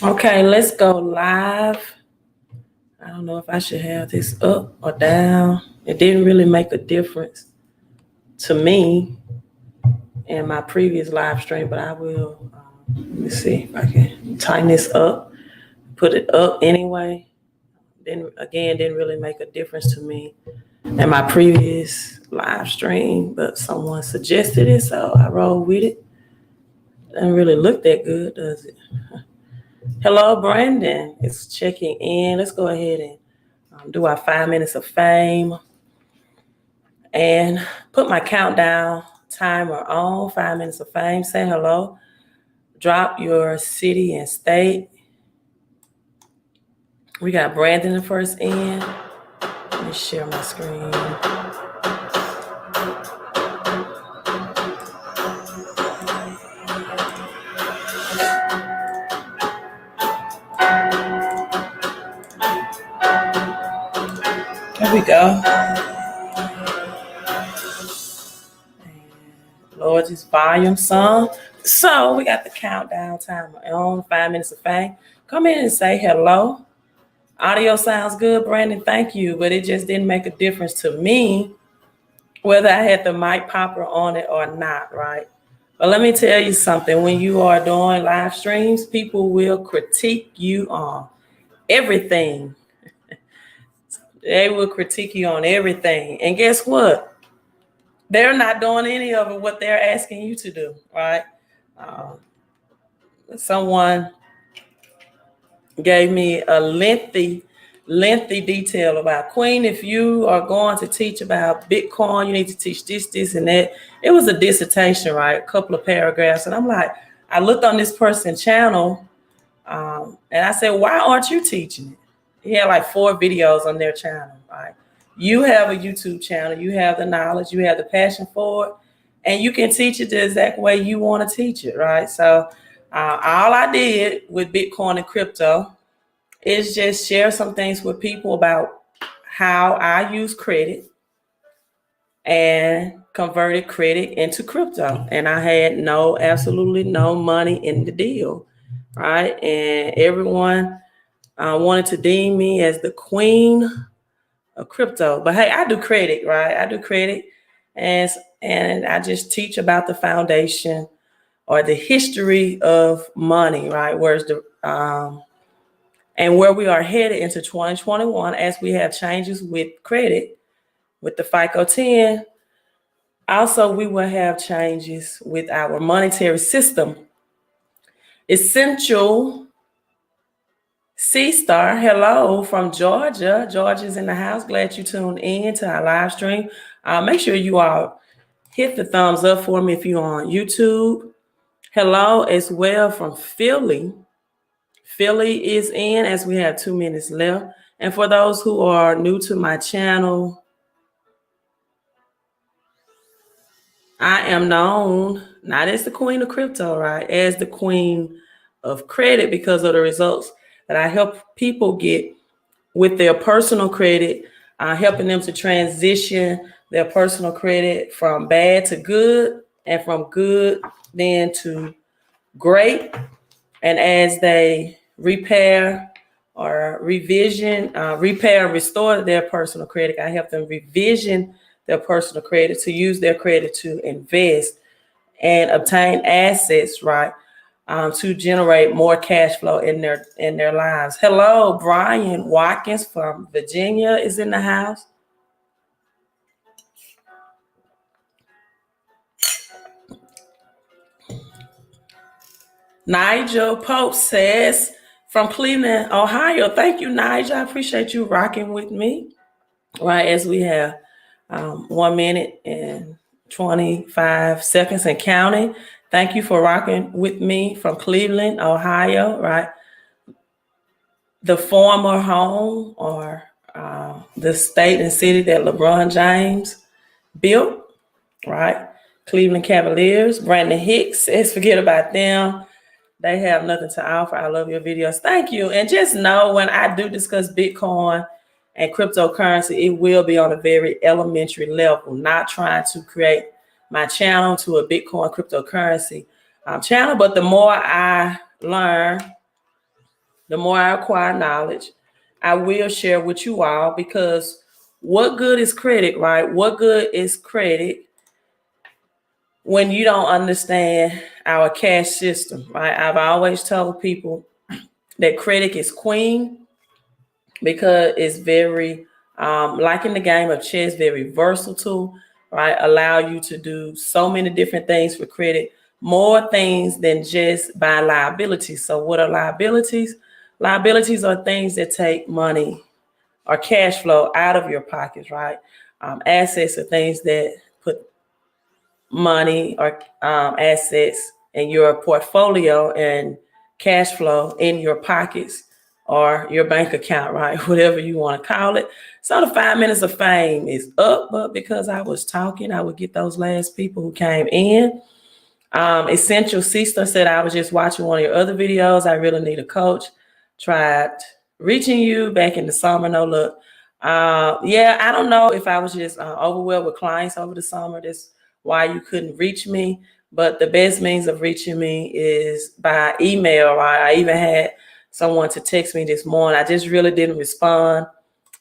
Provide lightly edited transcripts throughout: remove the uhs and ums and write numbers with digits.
Okay, let's go live. I don't know if I should have this up or down. It didn't really make a difference to me in my previous live stream, but I will. Let me see if I can tighten this up, put it up anyway. Then again, didn't really make a difference to me in my previous live stream, but someone suggested it, so I rolled with it. Doesn't really look that good, does it? Hello, Brandon. It's checking in. Let's go ahead and do our 5 minutes of fame and put my countdown timer on. 5 minutes of fame. Say hello. Drop your city and state. We got Brandon the first in. Let me share my screen. There we go. Lord, just volume some. So we got the countdown timer on. 5 minutes of fame. Come in and say hello. Audio sounds good, Brandon. Thank you. But it just didn't make a difference to me whether I had the mic popper on it or not, right? But let me tell you something. When you are doing live streams, people will critique you on everything. They will critique you on everything. And guess what? They're not doing any of it what they're asking you to do, right? Someone gave me a lengthy detail about Queen. If you are going to teach about Bitcoin, you need to teach this, and that. It was a dissertation, right? A couple of paragraphs. And I'm like, I looked on this person's channel and I said, why aren't you teaching it? He had like 4 videos on their channel, right? You have a YouTube channel, you have the knowledge, you have the passion for it, and you can teach it the exact way you want to teach it, right? So all I did with Bitcoin and crypto is just share some things with people about how I use credit and converted credit into crypto. And I had absolutely no money in the deal, right? And everyone wanted to deem me as the queen of crypto. But hey, I do credit, right? I do credit, and I just teach about the foundation or the history of money, right? Where's the and where we are headed into 2021 as we have changes with credit, with the FICO 10. Also, we will have changes with our monetary system. Essential C-Star, hello from Georgia. Georgia's in the house. Glad you tuned in to our live stream. Make sure you all hit the thumbs up for me if you're on YouTube. Hello as well from Philly. Philly is in as we have 2 minutes left. And for those who are new to my channel, I am known not as the queen of crypto, right? As the queen of credit because of the results that I help people get with their personal credit, helping them to transition their personal credit from bad to good and from good then to great. And as they repair and restore their personal credit, I help them revision their personal credit to use their credit to invest and obtain assets, right? To generate more cash flow in their lives. Hello, Brian Watkins from Virginia is in the house. Nigel Pope says from Cleveland, Ohio. Thank you, Nigel. I appreciate you rocking with me. Right as we have 1 minute and 25 seconds and counting. Thank you for rocking with me from Cleveland, Ohio, right? The former home or the state and city that LeBron James built, right? Cleveland Cavaliers. Brandon Hicks says, forget about them. They have nothing to offer. I love your videos. Thank you. And just know when I do discuss Bitcoin and cryptocurrency, it will be on a very elementary level, not trying to create my channel to a Bitcoin cryptocurrency channel. But the more I learn the more I acquire knowledge, I will share with you all, because what good is credit, right? What good is credit when you don't understand our cash system, right? I've always told people that credit is queen, because it's very, like in the game of chess, very versatile, right? Allow you to do so many different things for credit, more things than just buy liabilities. So what are liabilities? Liabilities are things that take money or cash flow out of your pockets, right? Assets are things that put money or assets in your portfolio and cash flow in your pockets or your bank account, right? Whatever you want to call it. So the 5 minutes of fame is up, but because I was talking, I would get those last people who came in. Essential Sister said, I was just watching one of your other videos. I really need a coach. Tried reaching you back in the summer. No look. Yeah, I don't know if I was just overwhelmed with clients over the summer. That's why you couldn't reach me. But the best means of reaching me is by email. Right? I even had someone to text me this morning. I just really didn't respond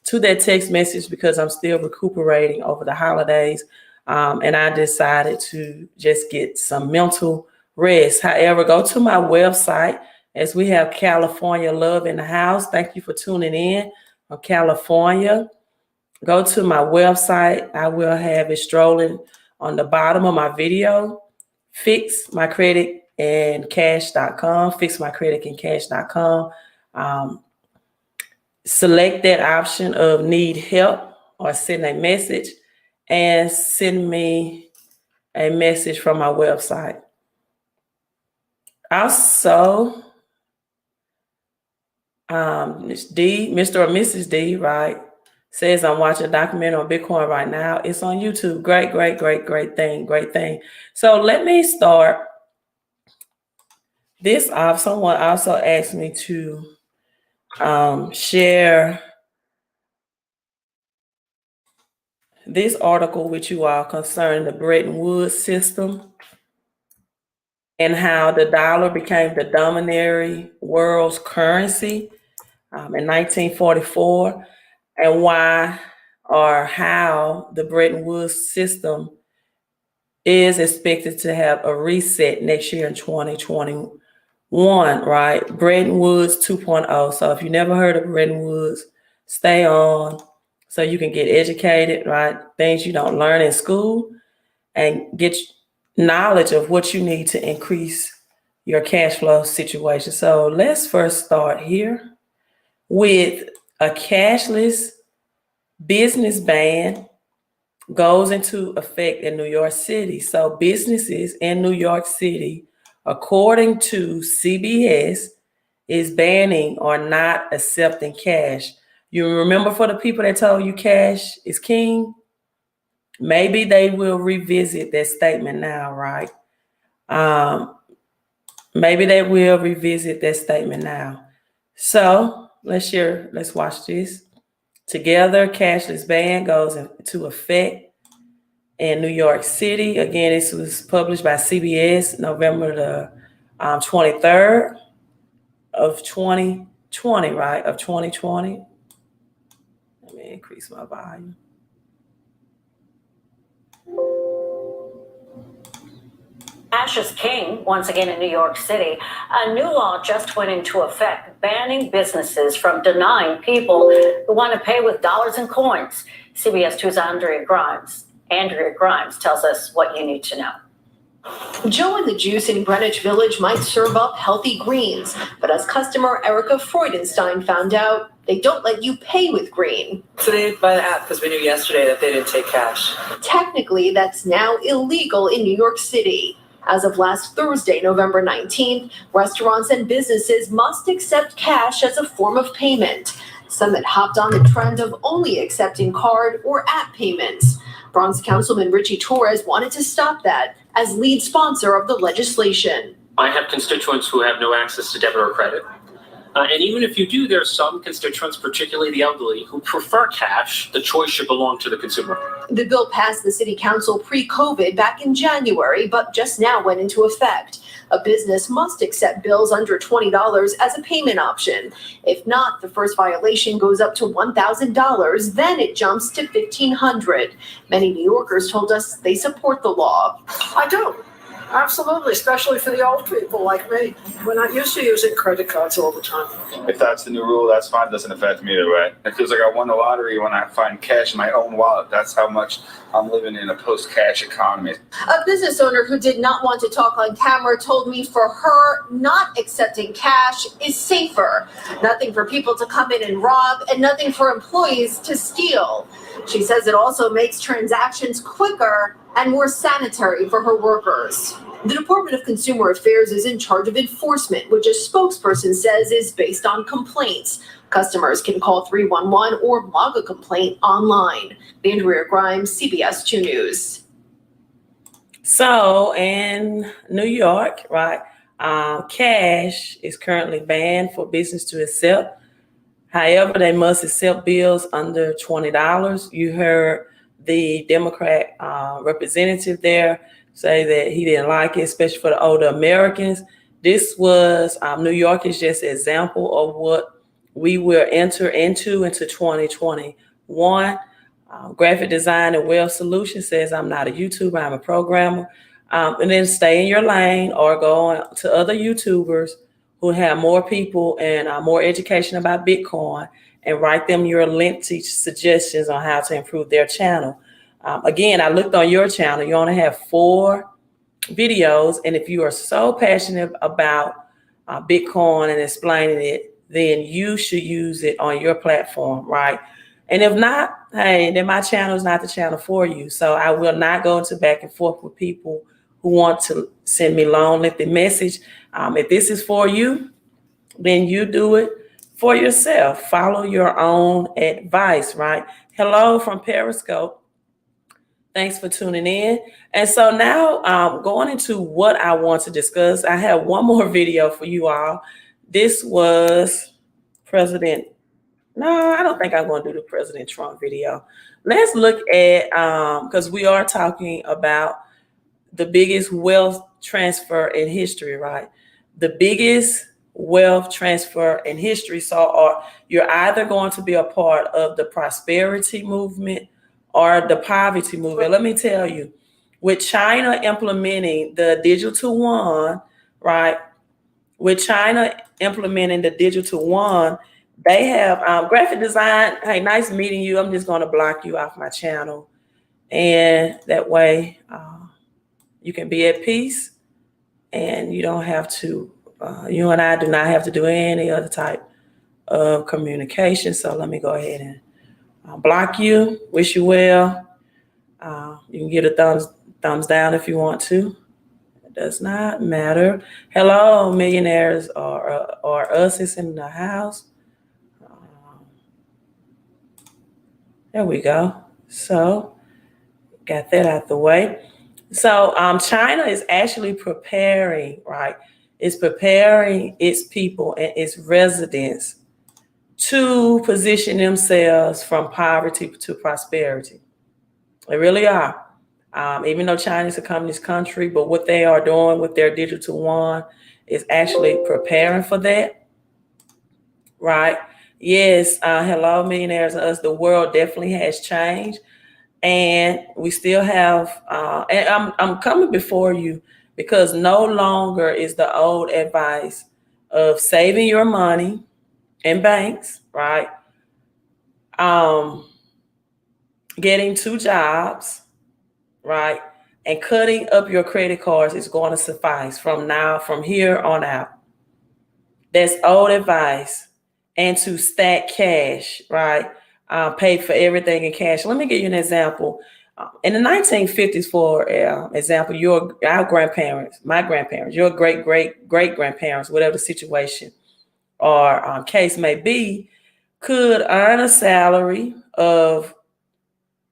to that text message because I'm still recuperating over the holidays. And I decided to just get some mental rest. However, go to my website, as we have California love in the house. Thank you for tuning in from California. Go to my website. I will have it strolling on the bottom of my video. Fixmycreditandcash.com. Fixmycreditandcash.com. Select that option of need help or send a message, and send me a message from my website. Also, Mr. or Mrs. D, right, says I'm watching a documentary on Bitcoin right now. It's on YouTube. Great thing. So let me start this off. Someone also asked me to share this article with you all concerning the Bretton Woods system and how the dollar became the dominatory world's currency in 1944, and why or how the Bretton Woods system is expected to have a reset next year in 2021, right? Bretton Woods 2.0. So if you never heard of Bretton Woods, stay on so you can get educated, right? Things you don't learn in school, and get knowledge of what you need to increase your cash flow situation. So let's first start here with a cashless business ban goes into effect in New York City. So businesses in New York City, according to CBS, is banning or not accepting cash. You remember, for the people that told you cash is king, maybe they will revisit that statement now, right? Maybe they will revisit that statement now. So let's watch this together. Cashless ban goes into effect in New York City. Again, this was published by CBS November the 23rd of 2020, right? Of 2020. Let me increase my volume. Cash is king once again in New York City. A new law just went into effect, banning businesses from denying people who want to pay with dollars and coins. CBS 2's Andrea Grimes tells us what you need to know. Joe and the Juice in Greenwich Village might serve up healthy greens, but as customer Erica Freudenstein found out, they don't let you pay with green. Today by the app, because we knew yesterday that they didn't take cash. Technically, that's now illegal in New York City. As of last Thursday, November 19th, restaurants and businesses must accept cash as a form of payment. Some had hopped on the trend of only accepting card or app payments. Bronx Councilman Richie Torres wanted to stop that as lead sponsor of the legislation. I have constituents who have no access to debit or credit. And even if you do, there are some constituents, particularly the elderly, who prefer cash. The choice should belong to the consumer. The bill passed the city council pre-COVID back in January, but just now went into effect. A business must accept bills under $20 as a payment option. If not, the first violation goes up to $1,000, then it jumps to $1,500. Many New Yorkers told us they support the law. I do. Absolutely, especially for the old people like me. We're not used to using credit cards all the time. If that's the new rule, that's fine. It doesn't affect me either way. It feels like I won the lottery when I find cash in my own wallet. That's how much I'm living in a post-cash economy. A business owner who did not want to talk on camera told me for her, not accepting cash is safer. Nothing for people to come in and rob, and nothing for employees to steal. She says it also makes transactions quicker and more sanitary for her workers. The Department of Consumer Affairs is in charge of enforcement, which a spokesperson says is based on complaints. Customers can call 311 or log a complaint online. Andrea Grimes, CBS 2 News. So in New York, right, cash is currently banned for business to accept. However, they must accept bills under $20. You heard the Democrat representative there say that he didn't like it, especially for the older Americans. This was, New York is just an example of what we will enter into 2021. Graphic Design and Web Solutions says, I'm not a YouTuber, I'm a programmer. And then stay in your lane or go on to other YouTubers who have more people and more education about Bitcoin, and write them your lengthy suggestions on how to improve their channel. Again, I looked on your channel. You only have 4 videos. And if you are so passionate about Bitcoin and explaining it, then you should use it on your platform, right? And if not, hey, then my channel is not the channel for you. So I will not go into back and forth with people who want to send me long, lengthy message. If this is for you, then you do it for yourself. Follow your own advice, right? Hello from Periscope. Thanks for tuning in. And so now going into what I want to discuss, I have one more video for you all. This was I don't think I'm going to do the President Trump video. Let's look at, because we are talking about the biggest wealth transfer in history, right? The biggest wealth transfer in history. So you're either going to be a part of the prosperity movement or the poverty movement. Let me tell you, with China implementing the digital yuan, right? With China implementing the digital yuan, they have graphic design. Hey, nice meeting you. I'm just going to block you off my channel. And that way you can be at peace, and you don't have to, you and I do not have to do any other type of communication. So let me go ahead and block you. Wish you well. You can give a thumbs down if you want to. It does not matter. Hello, millionaires or us is in the house. There we go. So got that out the way. So China is actually preparing, right? It's preparing its people and its residents to position themselves from poverty to prosperity. They really are. Even though China is a communist country, but what they are doing with their digital yuan is actually preparing for that, right? Yes, hello, millionaires and us. The world definitely has changed, and we still have. And I'm coming before you because no longer is the old advice of saving your money in banks, right? Getting 2 jobs, right? And cutting up your credit cards is going to suffice from here on out. That's old advice. And to stack cash, right? Pay for everything in cash. Let me give you an example. In the 1950s, for example, our grandparents, my grandparents, your great-great-great-grandparents, whatever the situation or case may be, could earn a salary of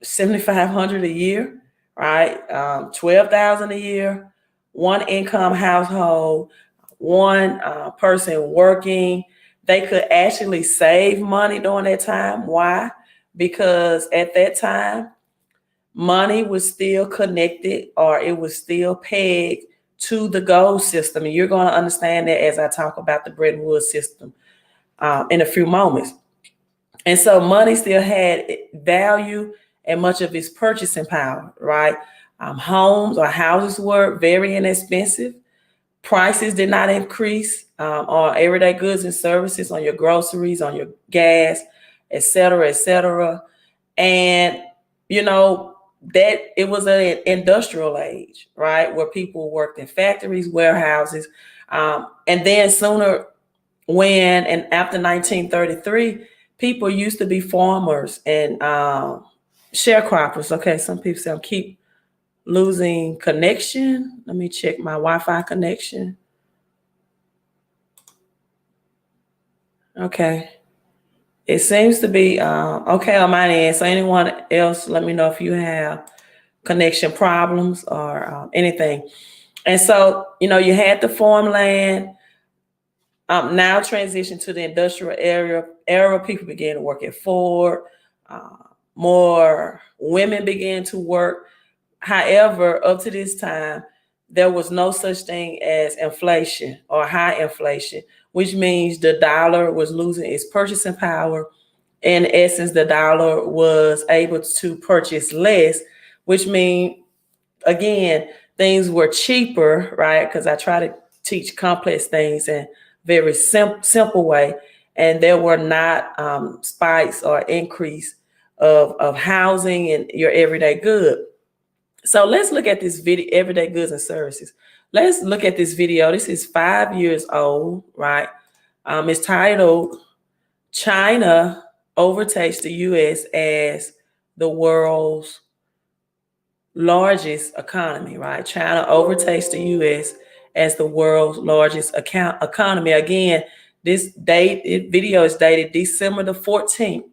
$7,500 a year, right? $12,000 a year, one income household, one person working. they could actually save money during that time. Why? Because at that time, money was still connected or it was still pegged to the gold system. And you're going to understand that as I talk about the Bretton Woods system in a few moments. And so money still had value and much of its purchasing power, right? Homes or houses were very inexpensive. Prices did not increase on everyday goods and services, on your groceries, on your gas, et cetera, et cetera. And, you know, that it was an industrial age, right? Where people worked in factories, warehouses. And then sooner when and after 1933, people used to be farmers and sharecroppers. Okay, some people say I'm keep losing connection. Let me check my Wi-Fi connection. Okay. It seems to be okay on my end. So anyone else, let me know if you have connection problems or anything. And so, you know, you had the farmland. Now transition to the industrial era. People began to work at Ford. More women began to work. However, up to this time, there was no such thing as inflation or high inflation, which means the dollar was losing its purchasing power. In essence, the dollar was able to purchase less, which means, again, things were cheaper, right? Because I try to teach complex things in very simple way. And there were not spikes or increase of housing and your everyday good. So let's look at this video, everyday goods and services. Let's look at this video. This is 5 years old, right? It's titled, China Overtakes the U.S. as the world's largest economy, right? China overtakes the U.S. as the world's largest economy. Again, this video is dated December the 14th,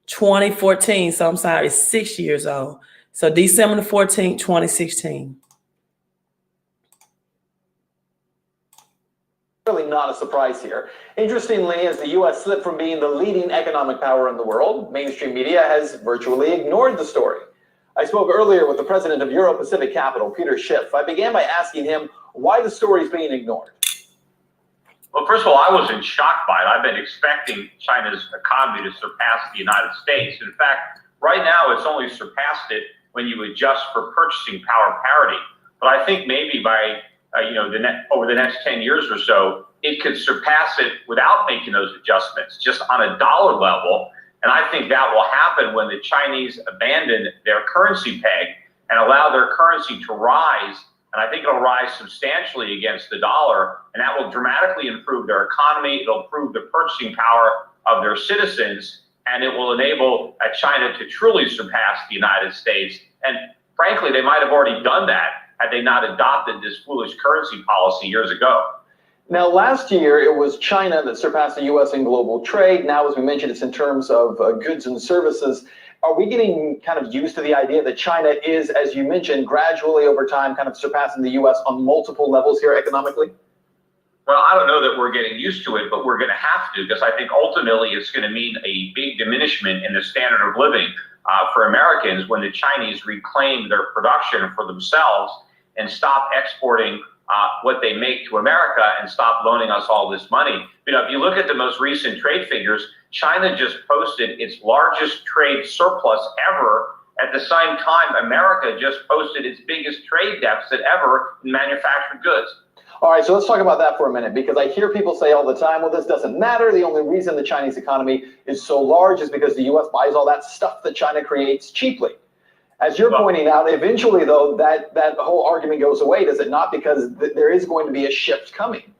2014. So I'm sorry, it's 6 years old. So December the 14th, 2016. Really not a surprise here. Interestingly, as the U.S. slipped from being the leading economic power in the world, mainstream media has virtually ignored the story. I spoke earlier with the president of Euro-Pacific Capital, Peter Schiff. I began by asking him why the story is being ignored. Well, first of all, I wasn't shocked by it. I've been expecting China's economy to surpass the United States. In fact, right now it's only surpassed it when you adjust for purchasing power parity. But I think maybe by over the next 10 years or so, it could surpass it without making those adjustments, just on a dollar level. And I think that will happen when the Chinese abandon their currency peg and allow their currency to rise. And I think it'll rise substantially against the dollar, and that will dramatically improve their economy. It'll improve the purchasing power of their citizens, and it will enable China to truly surpass the United States. And frankly, they might have already done that had they not adopted this foolish currency policy years ago. Now, last year, it was China that surpassed the U.S. in global trade. Now, as we mentioned, it's in terms of goods and services. Are we getting kind of used to the idea that China is, as you mentioned, gradually over time kind of surpassing the U.S. on multiple levels here economically? Well, I don't know that we're getting used to it, but we're going to have to, because I think ultimately it's going to mean a big diminishment in the standard of living for Americans when the Chinese reclaim their production for themselves and stop exporting what they make to America and stop loaning us all this money. You know, if you look at the most recent trade figures, China just posted its largest trade surplus ever. At the same time, America just posted its biggest trade deficit ever in manufactured goods. All right, so let's talk about that for a minute, because I hear people say all the time, well, this doesn't matter. The only reason the Chinese economy is so large is because the U.S. buys all that stuff that China creates cheaply. As you're pointing out, eventually, though, that whole argument goes away, does it not? Because there is going to be a shift coming.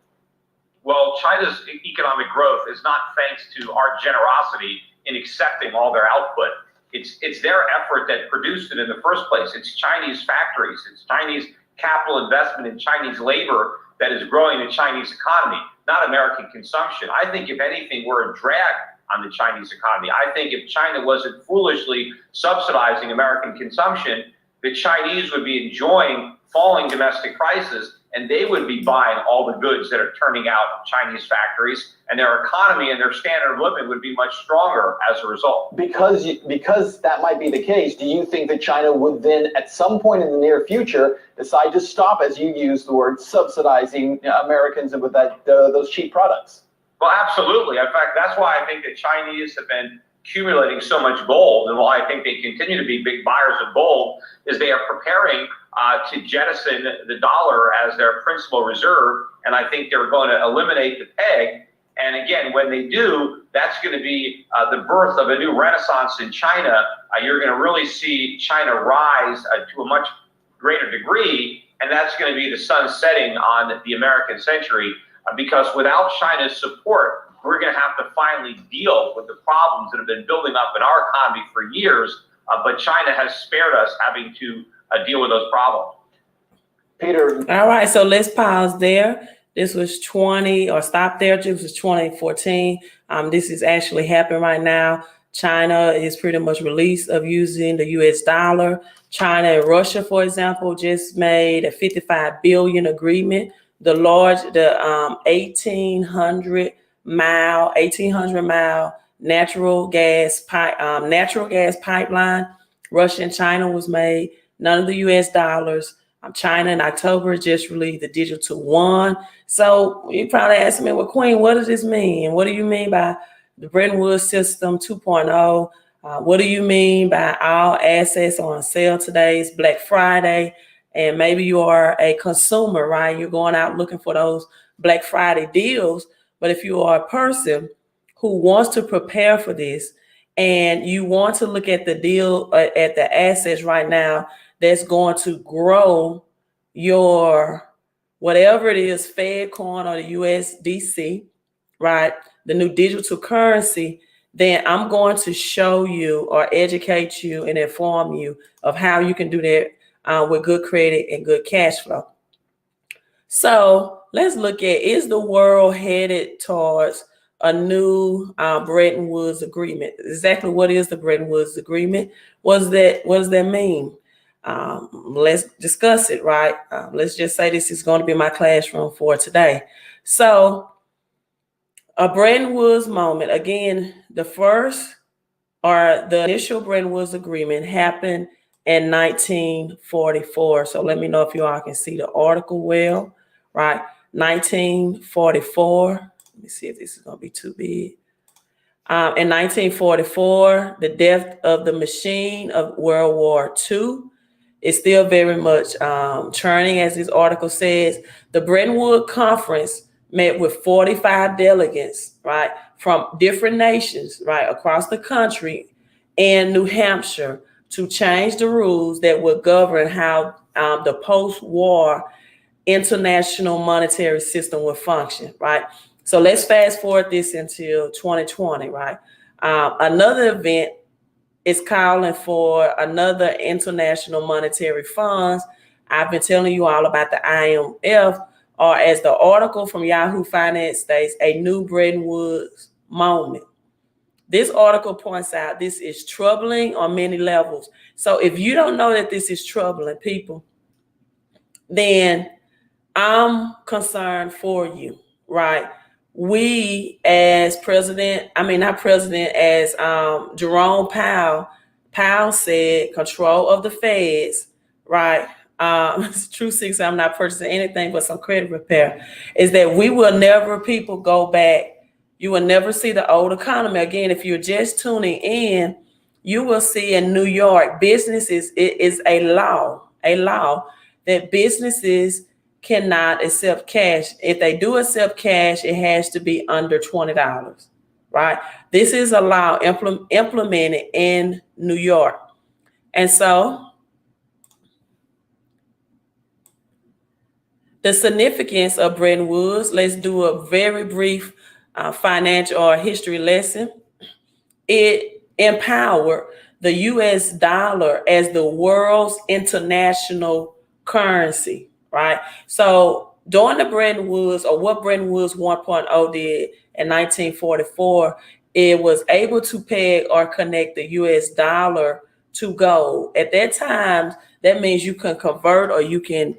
Well, China's economic growth is not thanks to our generosity in accepting all their output. It's their effort that produced it in the first place. It's Chinese factories. It's Chinese capital investment in Chinese labor that is growing the Chinese economy, not American consumption. I think, if anything, we're a drag on the Chinese economy. I think if China wasn't foolishly subsidizing American consumption, the Chinese would be enjoying falling domestic prices and they would be buying all the goods that are turning out of Chinese factories, and their economy and their standard of living would be much stronger as a result. Because that might be the case, do you think that China would then, at some point in the near future, decide to stop, as you use the word, subsidizing Americans with those cheap products? Well, absolutely. In fact, that's why I think the Chinese have been accumulating so much gold, and why I think they continue to be big buyers of gold, is they are preparing to jettison the dollar as their principal reserve, and I think they're going to eliminate the peg. And again, when they do, that's going to be the birth of a new renaissance in China. You're going to really see China rise to a much greater degree, and that's going to be the sun setting on the American century, because without China's support, we're going to have to finally deal with the problems that have been building up in our economy for years, but China has spared us having to deal with those problems. Peter. All right, so let's pause there. This was stop there. This was 2014. This is actually happening right now. China is pretty much released of using the US dollar. China and Russia, for example, just made a 55 billion agreement. The 1800 mile natural gas pipeline, Russia and China was made. None of the US dollars. China in October just released the digital yuan. So you probably ask me, well, Queen, what does this mean? What do you mean by the Bretton Woods system 2.0? What do you mean by all assets on sale today? It's Black Friday, and maybe you are a consumer, right? You're going out looking for those Black Friday deals. But if you are a person who wants to prepare for this, and you want to look at the deal, at the assets right now that's going to grow your whatever it is, Fed coin or the USDC, right? The new digital currency, then I'm going to show you or educate you and inform you of how you can do that with good credit and good cash flow. So let's look at, is the world headed towards a new Bretton Woods agreement? Exactly what is the Bretton Woods agreement? What does that mean? Let's discuss it, right? Let's just say this is going to be my classroom for today. So a Bretton Woods moment, again, the initial Bretton Woods agreement happened in 1944. So let me know if you all can see the article well, right? 1944. Let me see if this is going to be too big. In 1944, the death of the machine of World War II is still very much churning, as this article says. The Bretton Woods Conference met with 45 delegates, right, from different nations, right, across the country and New Hampshire to change the rules that would govern how the post-war international monetary system would function, right? So let's fast forward this until 2020, right? Another event is calling for another international monetary funds. I've been telling you all about the IMF, or as the article from Yahoo Finance states, a new Bretton Woods moment. This article points out this is troubling on many levels. So if you don't know that this is troubling, people, then I'm concerned for you, right? We as Jerome Powell said, control of the feds, right? It's true six, I'm not purchasing anything but some credit repair, is that we will never, people, go back. You will never see the old economy again. If you're just tuning in, you will see in New York, businesses, it is a law that businesses cannot accept cash. If they do accept cash, it has to be under $20, right? This is a law implemented in New York. And so the significance of Bretton Woods, let's do a very brief financial or history lesson. It empowered the US dollar as the world's international currency, right? So during the Bretton Woods, or what Bretton Woods 1.0 did in 1944, it was able to peg or connect the US dollar to gold. At that time, that means you can convert, or you can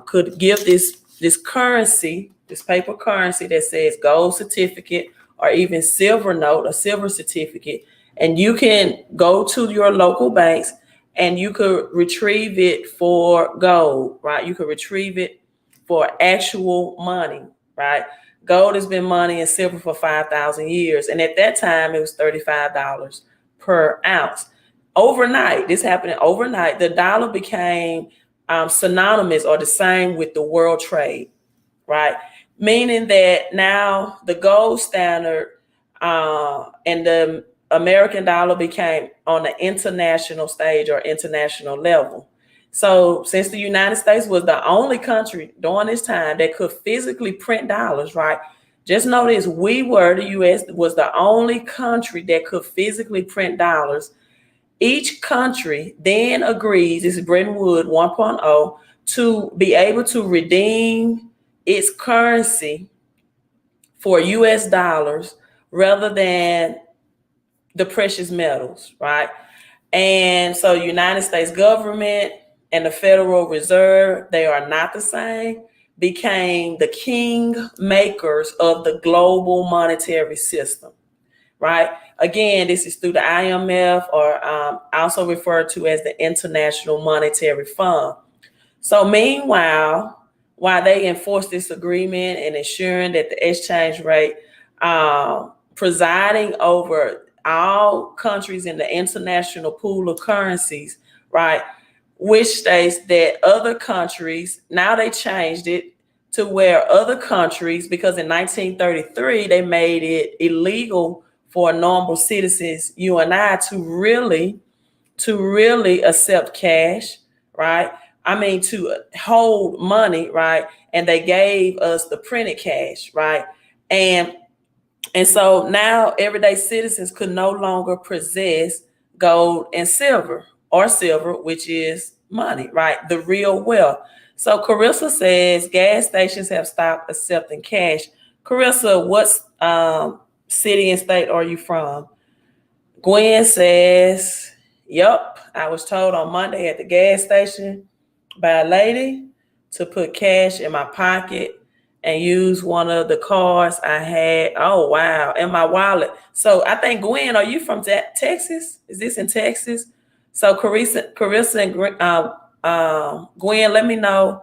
could give this this currency, this paper currency that says gold certificate or even silver note or silver certificate, and you can go to your local banks and you could retrieve it for gold, right? You could retrieve it for actual money, right? Gold has been money and silver for 5,000 years. And at that time, it was $35 per ounce. Overnight, this happened overnight, the dollar became synonymous or the same with the world trade, right? Meaning that now the gold standard and the American dollar became on the international stage or international level. So since the United States was the only country during this time that could physically print dollars, right? Just notice the US was the only country that could physically print dollars. Each country then agrees, this is Bretton Woods 1.0, to be able to redeem its currency for US dollars rather than the precious metals, right? And so United States government and the Federal Reserve, they are not the same, became the king makers of the global monetary system, right? Again, this is through the IMF, or also referred to as the International Monetary Fund. So meanwhile, while they enforce this agreement and ensuring that the exchange rate, presiding over all countries in the international pool of currencies, right, which states that other countries, now they changed it to where other countries, because in 1933, they made it illegal for normal citizens, you and I, to really accept cash, right? I mean, to hold money, right? And they gave us the printed cash, right? And so now everyday citizens could no longer possess gold and silver, or silver, which is money, right? The real wealth. So Carissa says gas stations have stopped accepting cash. Carissa, what city and state are you from? Gwen says, yep, I was told on Monday at the gas station by a lady to put cash in my pocket and use one of the cards I had. Oh, wow. In my wallet. So I think, Gwen, are you from Texas? Is this in Texas? So Carissa and Gwen, let me know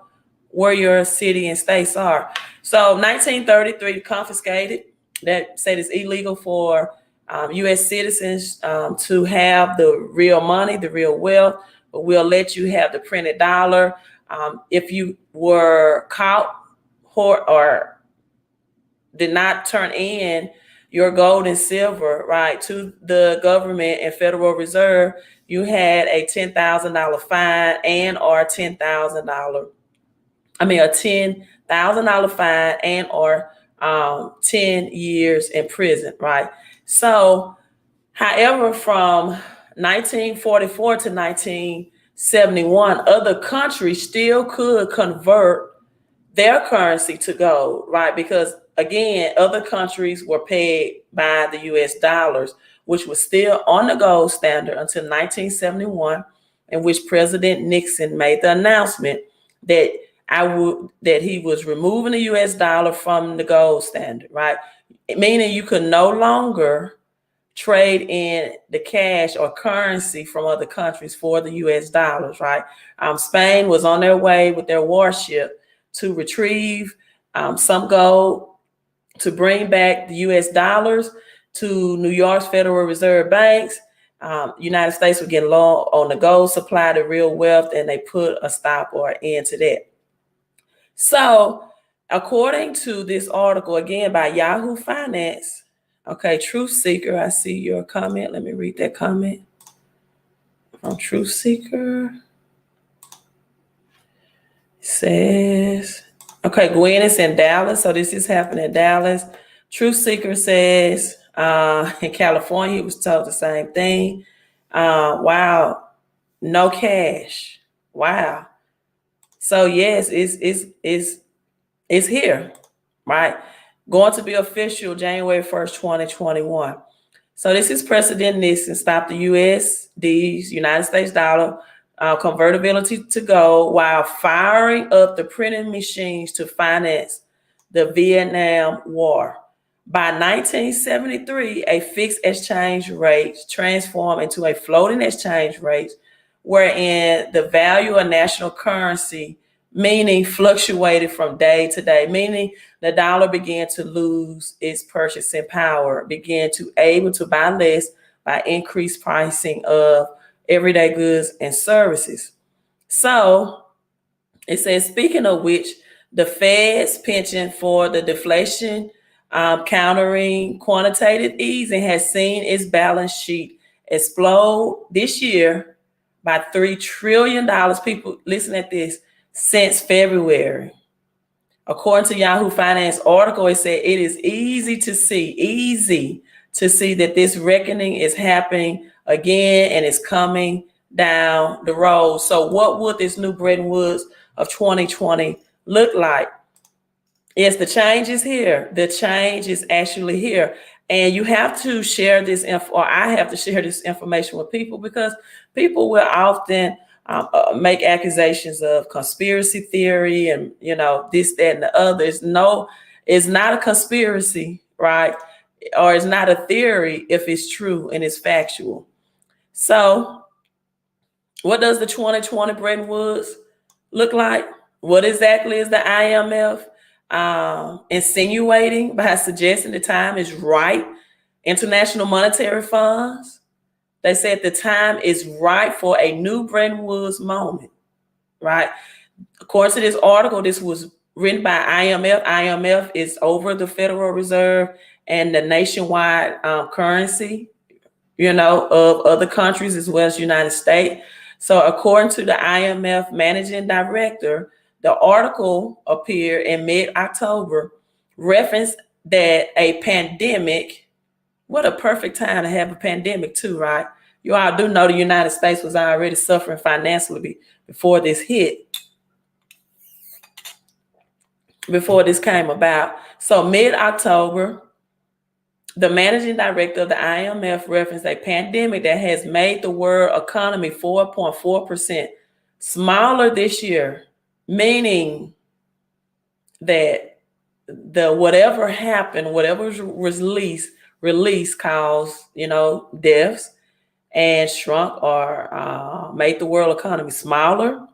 where your city and states are. So 1933 confiscated. That said it's illegal for U.S. citizens to have the real money, the real wealth, but we'll let you have the printed dollar. If you were caught or did not turn in your gold and silver, right, to the government and Federal Reserve, you had a $10,000 fine and or a $10,000 fine and or 10 years in prison, right? So, however, from 1944 to 1971, other countries still could convert their currency to gold, right? Because again, other countries were paid by the US dollars, which was still on the gold standard until 1971, in which President Nixon made the announcement that he was removing the US dollar from the gold standard, right? Meaning you could no longer trade in the cash or currency from other countries for the US dollars, right? Spain was on their way with their warship to retrieve some gold to bring back the US dollars to New York's Federal Reserve banks. United States would get low on the gold supply, the real wealth, and they put a stop or an end to that. So according to this article, again, by Yahoo Finance, okay, Truth Seeker, I see your comment. Let me read that comment from Truth Seeker. It says, okay, Gwen is in Dallas, so this is happening in Dallas. Truth Seeker says, in California, he was told the same thing. Wow, no cash. Wow. So yes, it's here, right? Going to be official January 1st, 2021. So this is President Nixon stopped the USD's United States dollar convertibility to gold, while firing up the printing machines to finance the Vietnam War. By 1973, a fixed exchange rate transformed into a floating exchange rate, wherein the value of national currency, meaning fluctuated from day to day, meaning the dollar began to lose its purchasing power, began to able to buy less by increased pricing of everyday goods and services. So it says, speaking of which, the Fed's penchant for the deflation countering quantitative easing has seen its balance sheet explode this year by $3 trillion. People, listen at this, since February. According to Yahoo Finance article, it said it is easy to see that this reckoning is happening again and it's coming down the road. So what would this new Bretton Woods of 2020 look like? Yes, the change is here. The change is actually here. And you have to share this info, or I have to share this information with people, because people will often make accusations of conspiracy theory and, you know, this, that, and the other. It's not a conspiracy, right? Or it's not a theory if it's true and it's factual. So what does the 2020 Bretton Woods look like? What exactly is the IMF insinuating by suggesting the time is right? International Monetary Funds, they said the time is right for a new Bretton Woods moment, right? According to this article, this was written by IMF. IMF is over the Federal Reserve and the nationwide currency, you know, of other countries as well as the United States. So according to the IMF managing director, the article appeared in mid-October, referenced that a pandemic, what a perfect time to have a pandemic too, right? You all do know the United States was already suffering financially before this hit, before this came about. So mid-October, the managing director of the IMF referenced a pandemic that has made the world economy 4.4% smaller this year, meaning that the whatever happened, whatever was released caused, you know, deaths and shrunk or made the world economy smaller.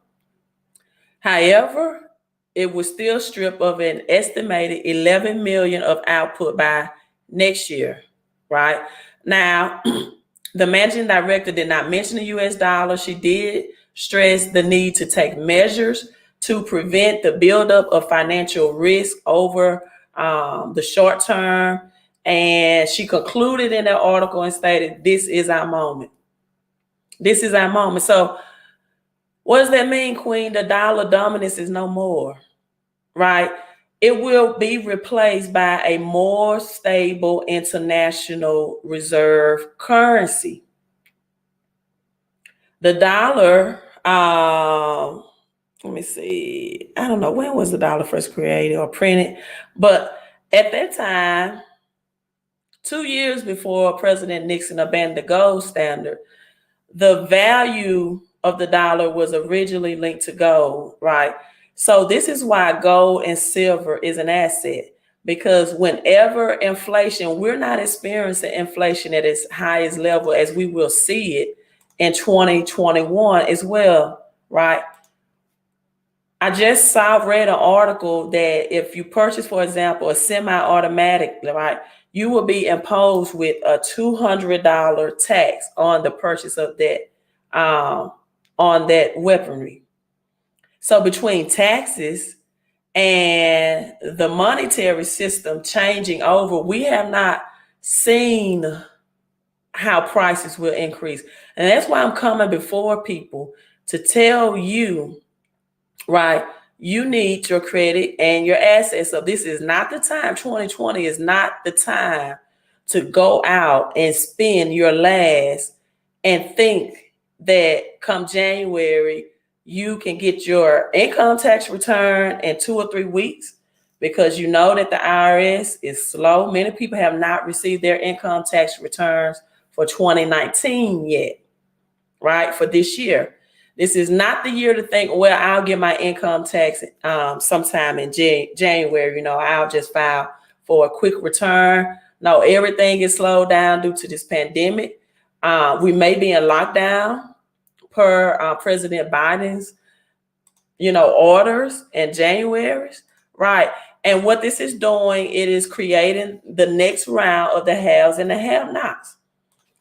However, it was still strip of an estimated 11 million of output by next year, right? Now, the managing director did not mention the US dollar. She did stress the need to take measures to prevent the buildup of financial risk over the short term. And she concluded in that article and stated, this is our moment. This is our moment. So what does that mean, Queen? The dollar dominance is no more, right? It will be replaced by a more stable international reserve currency. The dollar, let me see, I don't know, when was the dollar first created or printed? But at that time, 2 years before President Nixon abandoned the gold standard, the value of the dollar was originally linked to gold, right? So this is why gold and silver is an asset, because whenever inflation, we're not experiencing inflation at its highest level as we will see it in 2021 as well, right? I just read an article that if you purchase, for example, a semi-automatic, right, you will be imposed with a $200 tax on the purchase of that, on that weaponry. So between taxes and the monetary system changing over, we have not seen how prices will increase. And that's why I'm coming before people to tell you, right, you need your credit and your assets. So this is not the time. 2020 is not the time to go out and spend your last and think that come January, you can get your income tax return in 2 or 3 weeks, because you know that the IRS is slow. Many people have not received their income tax returns for 2019 yet, right, for this year. This is not the year to think, well, I'll get my income tax sometime in January. You know, I'll just file for a quick return. No, everything is slowed down due to this pandemic. We may be in lockdown per President Biden's, orders in January, right? And what this is doing, it is creating the next round of the haves and the have-nots.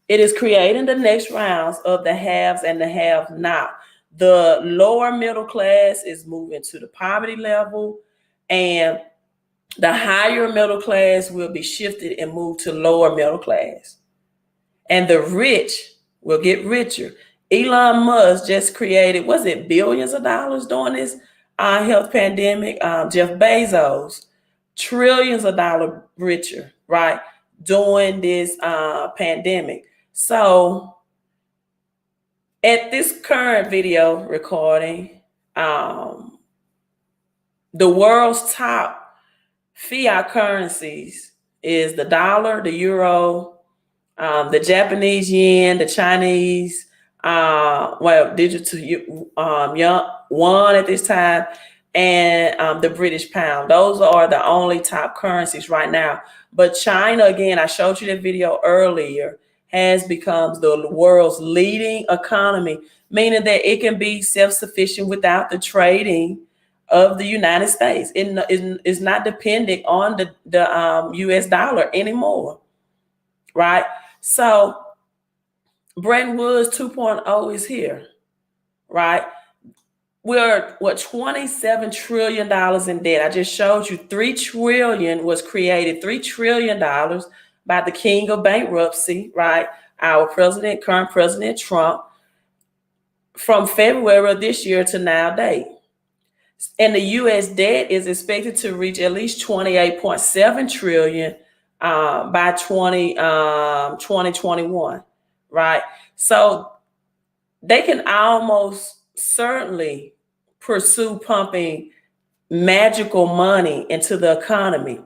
It is creating the next rounds of the haves and the have-not. The lower middle class is moving to the poverty level, and the higher middle class will be shifted and moved to lower middle class. And the rich will get richer. Elon Musk just created, was it billions of dollars during this health pandemic? Jeff Bezos, trillions of dollars richer, right, during this pandemic. So at this current video recording, the world's top fiat currencies is the dollar, the euro, the Japanese yen, the Chinese, digital yuan at this time, and the British pound. Those are the only top currencies right now. But China, again, I showed you that video earlier, has become the world's leading economy, meaning that it can be self-sufficient without the trading of the United States. It is not dependent on the US dollar anymore, right? So Bretton Woods 2.0 is here, right? We're $27 trillion in debt. I just showed you $3 trillion was created, $3 trillion by the king of bankruptcy, right? Our current President Trump, from February of this year to now date. And the US debt is expected to reach at least 28.7 trillion by 2021, right? So they can almost certainly pursue pumping magical money into the economy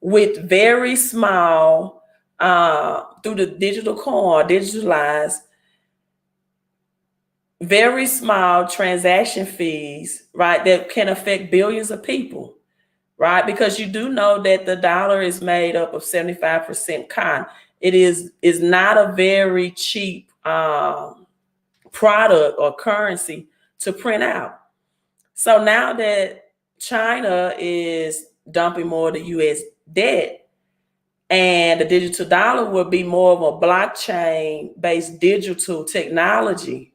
with very small, through the digital coin, digitalized, very small transaction fees, right, that can affect billions of people, right? Because you do know that the dollar is made up of 75% cotton. It is not a very cheap product or currency to print out. So now that China is dumping more of the US debt, and the digital dollar will be more of a blockchain-based digital technology,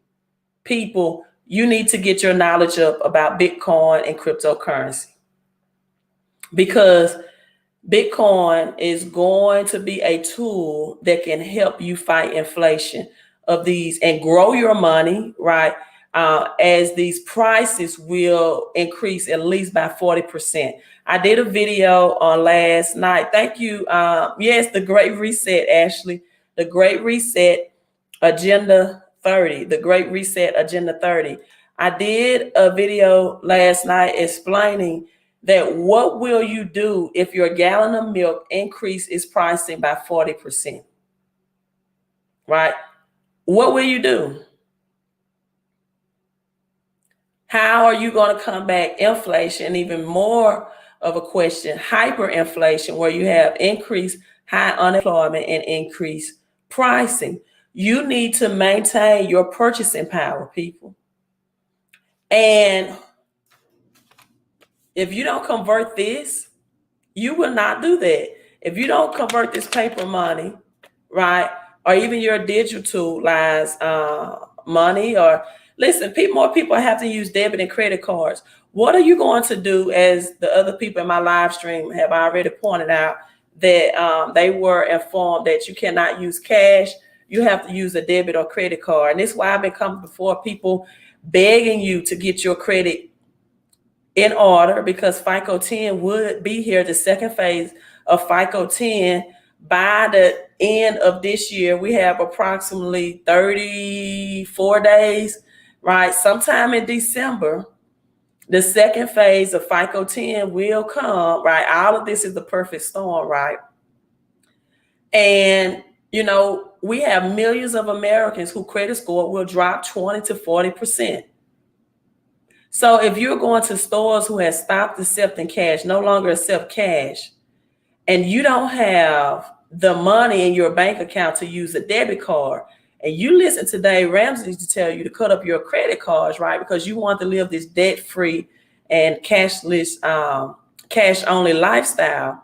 people, you need to get your knowledge up about Bitcoin and cryptocurrency, because Bitcoin is going to be a tool that can help you fight inflation of these and grow your money, right? As these prices will increase at least by 40%. I did a video on last night. Thank you. Yes, the Great Reset, Ashley. The Great Reset Agenda 30. The Great Reset Agenda 30. I did a video last night explaining that what will you do if your gallon of milk increase its pricing by 40%, right? What will you do? How are you going to combat inflation? Even more of a question, hyperinflation, where you have increased high unemployment and increased pricing. You need to maintain your purchasing power, people. And if you don't convert this, you will not do that. If you don't convert this paper money, right, or even your digitalized money, or listen, more people have to use debit and credit cards. What are you going to do, as the other people in my live stream have already pointed out, that they were informed that you cannot use cash, you have to use a debit or credit card. And this is why I've been coming before people begging you to get your credit in order, because FICO 10 would be here, the second phase of FICO 10. By the end of this year, we have approximately 34 days, right? Sometime in December, the second phase of FICO 10 will come, right? All of this is the perfect storm, right? And, we have millions of Americans whose credit score will drop 20 to 40%. So if you're going to stores who have stopped accepting cash, no longer accept cash, and you don't have the money in your bank account to use a debit card, and you listen to Dave Ramsey to tell you to cut up your credit cards, right? Because you want to live this debt-free and cashless, cash-only lifestyle.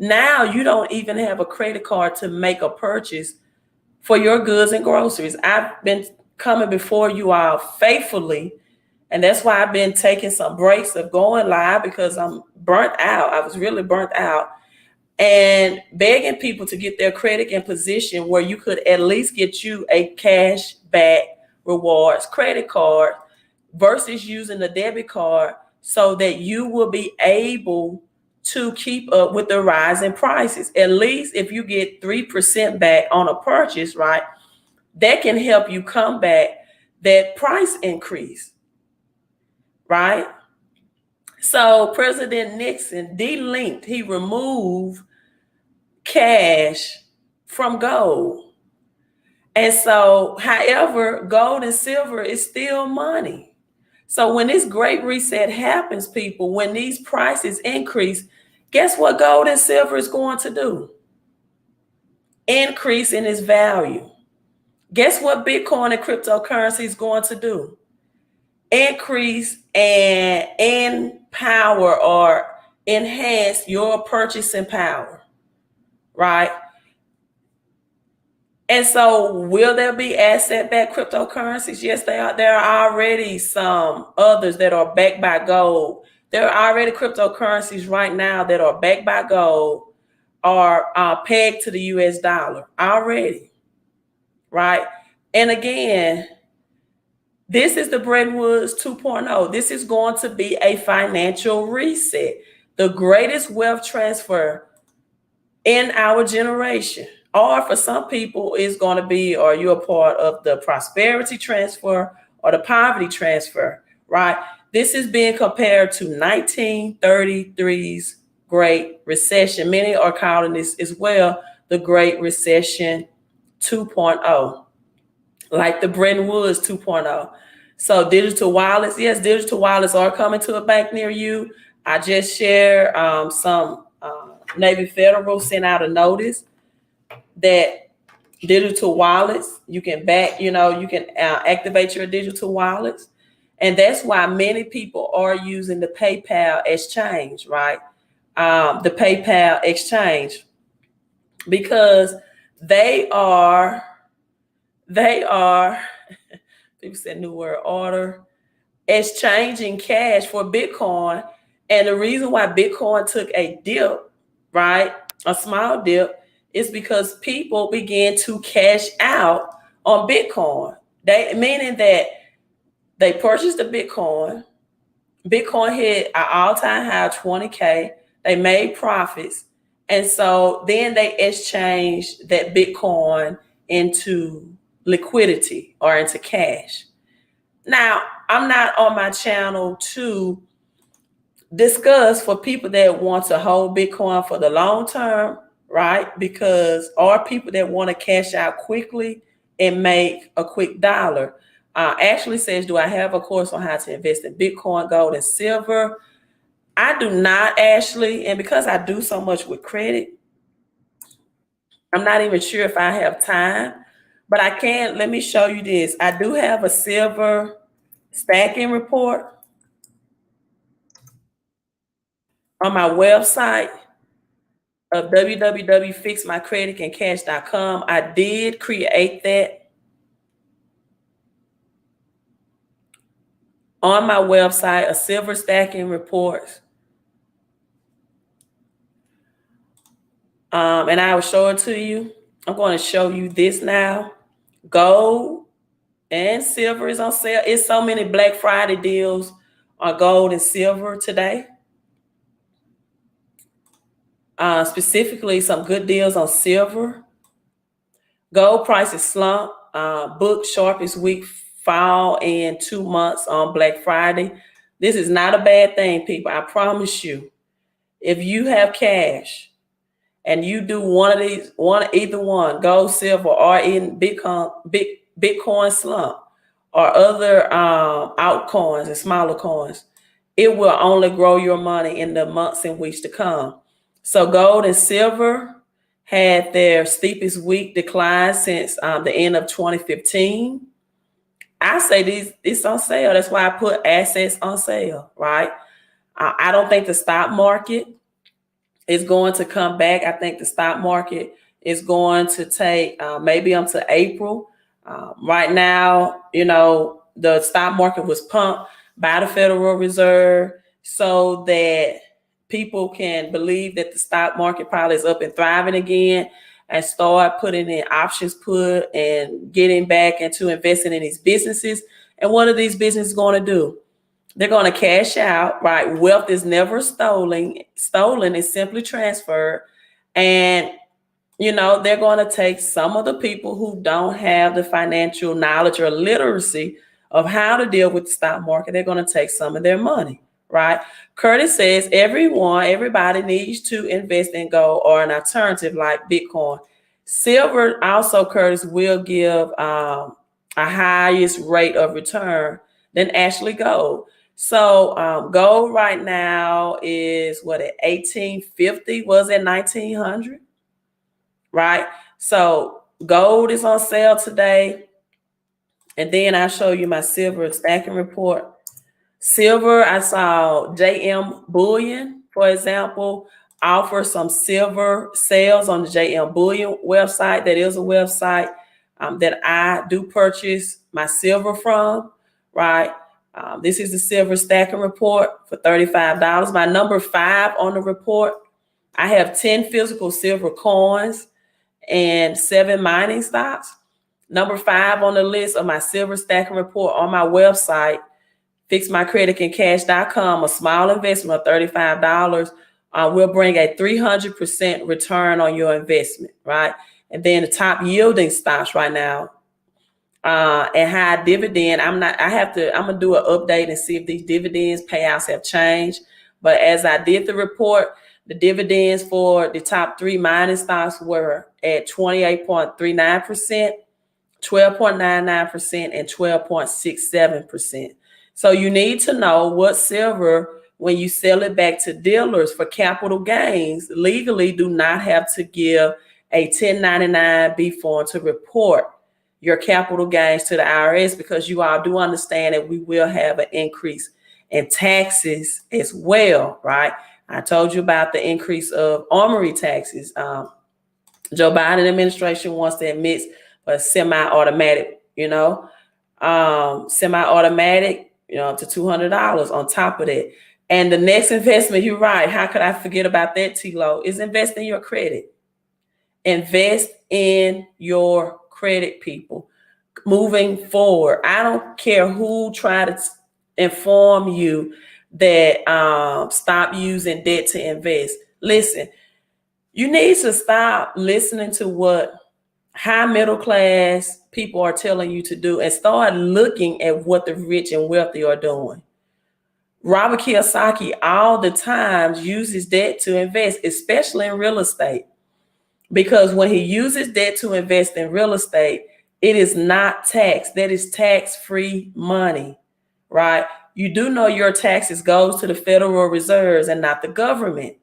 Now you don't even have a credit card to make a purchase for your goods and groceries. I've been coming before you all faithfully, and that's why I've been taking some breaks of going live, because I'm burnt out. I was really burnt out, and begging people to get their credit in position where you could at least get you a cash back rewards credit card versus using the debit card, so that you will be able to keep up with the rising prices. At least if you get 3% back on a purchase, right, that can help you combat that price increase, right? So President Nixon delinked, he removed cash from gold. And so, however, gold and silver is still money. So when this great reset happens, people, when these prices increase, guess what gold and silver is going to do? Increase in its value. Guess what Bitcoin and cryptocurrency is going to do? Increase and empower or enhance your purchasing power, right? And so will there be asset-backed cryptocurrencies? Yes, they are. There are already some others that are backed by gold. There are already cryptocurrencies right now that are backed by gold or pegged to the US dollar already, right? And again, this is the Bretton Woods 2.0. This is going to be a financial reset, the greatest wealth transfer in our generation. Or for some people, it's going to be, or you're a part of the prosperity transfer or the poverty transfer, right? This is being compared to 1933's Great Recession. Many are calling this as well the Great Recession 2.0, like the Bretton Woods 2.0. So digital wallets, yes, digital wallets are coming to a bank near you. I just shared some Navy Federal sent out a notice that digital wallets, you can back, you can activate your digital wallets. And that's why many people are using the PayPal exchange, right? The PayPal exchange, because they are, people said new word order, exchanging cash for Bitcoin. And the reason why Bitcoin took a dip, right, a small dip, is because people began to cash out on Bitcoin. Meaning that they purchased the Bitcoin. Bitcoin hit an all-time high of 20K. They made profits. And so then they exchanged that Bitcoin into liquidity or into cash. Now, I'm not on my channel to discuss for people that want to hold Bitcoin for the long term, right? Because are people that want to cash out quickly and make a quick dollar. Ashley says, do I have a course on how to invest in Bitcoin, gold, and silver? I do not, Ashley. And because I do so much with credit, I'm not even sure if I have time, but I can. Let me show you this. I do have a silver stacking report on my website of www.fixmycreditandcash.com. I did create that on my website, a silver stacking report. And I will show it to you. I'm going to show you this now. Gold and silver is on sale. It's so many Black Friday deals on gold and silver today. Specifically, some good deals on silver. Gold prices slump. Book sharpest week fall in 2 months on Black Friday. This is not a bad thing, people. I promise you. If you have cash and you do one of these, either one, gold, silver, or in Bitcoin slump, or other altcoins and smaller coins, it will only grow your money in the months in which to come. So gold and silver had their steepest week decline since the end of 2015. I say it's on sale. That's why I put assets on sale, right? I don't think the stock market is going to come back. I think the stock market is going to take maybe until April. Right now, the stock market was pumped by the Federal Reserve so that people can believe that the stock market probably is up and thriving again, and start putting in options put and getting back into investing in these businesses. And what are these businesses going to do? They're going to cash out, right? Wealth is never stolen. Stolen is simply transferred. And, they're going to take some of the people who don't have the financial knowledge or literacy of how to deal with the stock market. They're going to take some of their money, right? Curtis says everybody needs to invest in gold or an alternative like Bitcoin. Silver also, Curtis, will give a highest rate of return than actually gold. So gold right now is what, at 1850, was at 1900, right? So gold is on sale today. And then I'll show you my silver stacking report. Silver, I saw JM Bullion, for example, offer some silver sales on the JM Bullion website. That is a website that I do purchase my silver from, right? This is the silver stacking report for $35. My number 5 on the report, I have 10 physical silver coins and 7 mining stocks. Number 5 on the list of my silver stacking report on my website, fixmycreditandcash.com, a small investment of $35 will bring a 300% return on your investment, right? And then the top yielding stocks right now, and high dividend. I'm gonna do an update and see if these dividends payouts have changed. But as I did the report, the dividends for the top 3 mining stocks were at 28.39%, 12.99%, and 12.67%. So you need to know what silver, when you sell it back to dealers for capital gains, legally do not have to give a 1099-B form to report your capital gains to the IRS, because you all do understand that we will have an increase in taxes as well, right? I told you about the increase of armory taxes. Joe Biden administration wants to admit a semi-automatic, semi-automatic, up to $200 on top of that. And the next investment, you're right, how could I forget about that, T-Lo, is invest in your credit. Invest in your credit, people. Moving forward, I don't care who try to inform you that stop using debt to invest. Listen, you need to stop listening to what high middle class people are telling you to do and start looking at what the rich and wealthy are doing. Robert Kiyosaki all the time uses debt to invest, especially in real estate. Because when he uses debt to invest in real estate, it is not taxed. That is tax-free money, right? You do know your taxes goes to the Federal Reserve and not the government.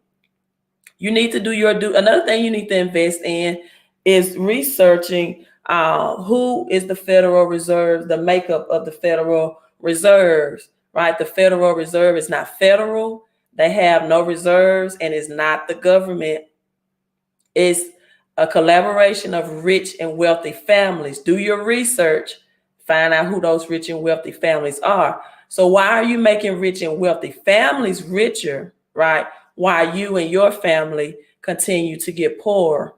You need to do another thing you need to invest in is researching who is the Federal Reserve, the makeup of the Federal Reserves, right? The Federal Reserve is not federal. They have no reserves, and it's not the government. It's a collaboration of rich and wealthy families. Do your research, find out who those rich and wealthy families are. So why are you making rich and wealthy families richer, right? While you and your family continue to get poorer?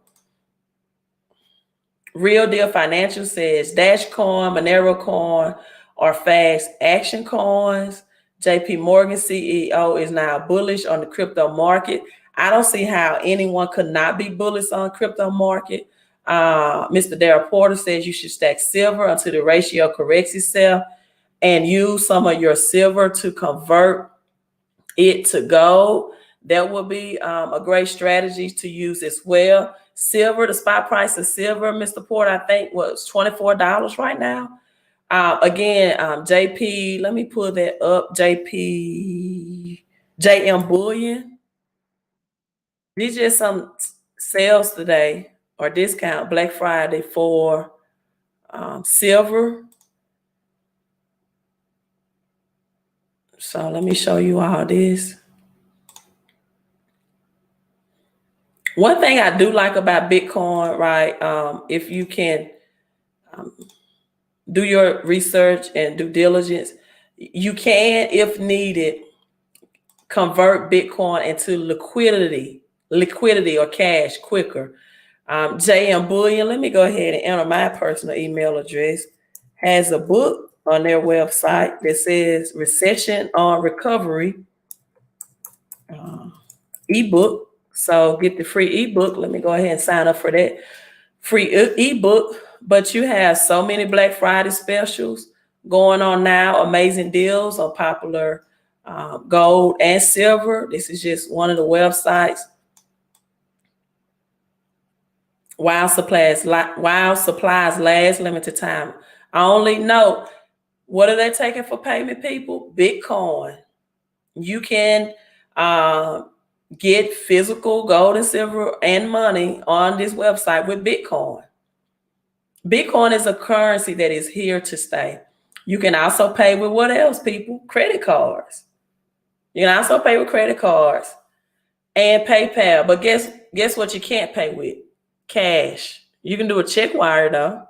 Real Deal Financial says Dash Coin, Monero Coin are fast action coins. JP Morgan CEO is now bullish on the crypto market. I don't see how anyone could not be bullish on crypto market. Mr. Darrell Porter says you should stack silver until the ratio corrects itself and use some of your silver to convert it to gold. That would be a great strategy to use as well. Silver, the spot price of silver, Mr. Porter, I think was $24 right now. Again, JP, let me pull that up. JM Bullion. These just some sales today or discount Black Friday for silver. So let me show you all this. One thing I do like about Bitcoin, right? If you can do your research and due diligence, you can, if needed, convert Bitcoin into liquidity or cash quicker. JM Bullion, let me go ahead and enter my personal email address, has a book on their website that says Recession on Recovery ebook. So get the free ebook. Let me go ahead and sign up for that free ebook. But you have so many Black Friday specials going on now, amazing deals on popular gold and silver. This is just one of the websites. While supplies last, limited time. I only know, what are they taking for payment, people? Bitcoin. You can get physical gold and silver and money on this website with Bitcoin. Bitcoin is a currency that is here to stay. You can also pay with what else, people? Credit cards. You can also pay with credit cards and PayPal. But guess what you can't pay with? Cash. You can do a check wire though.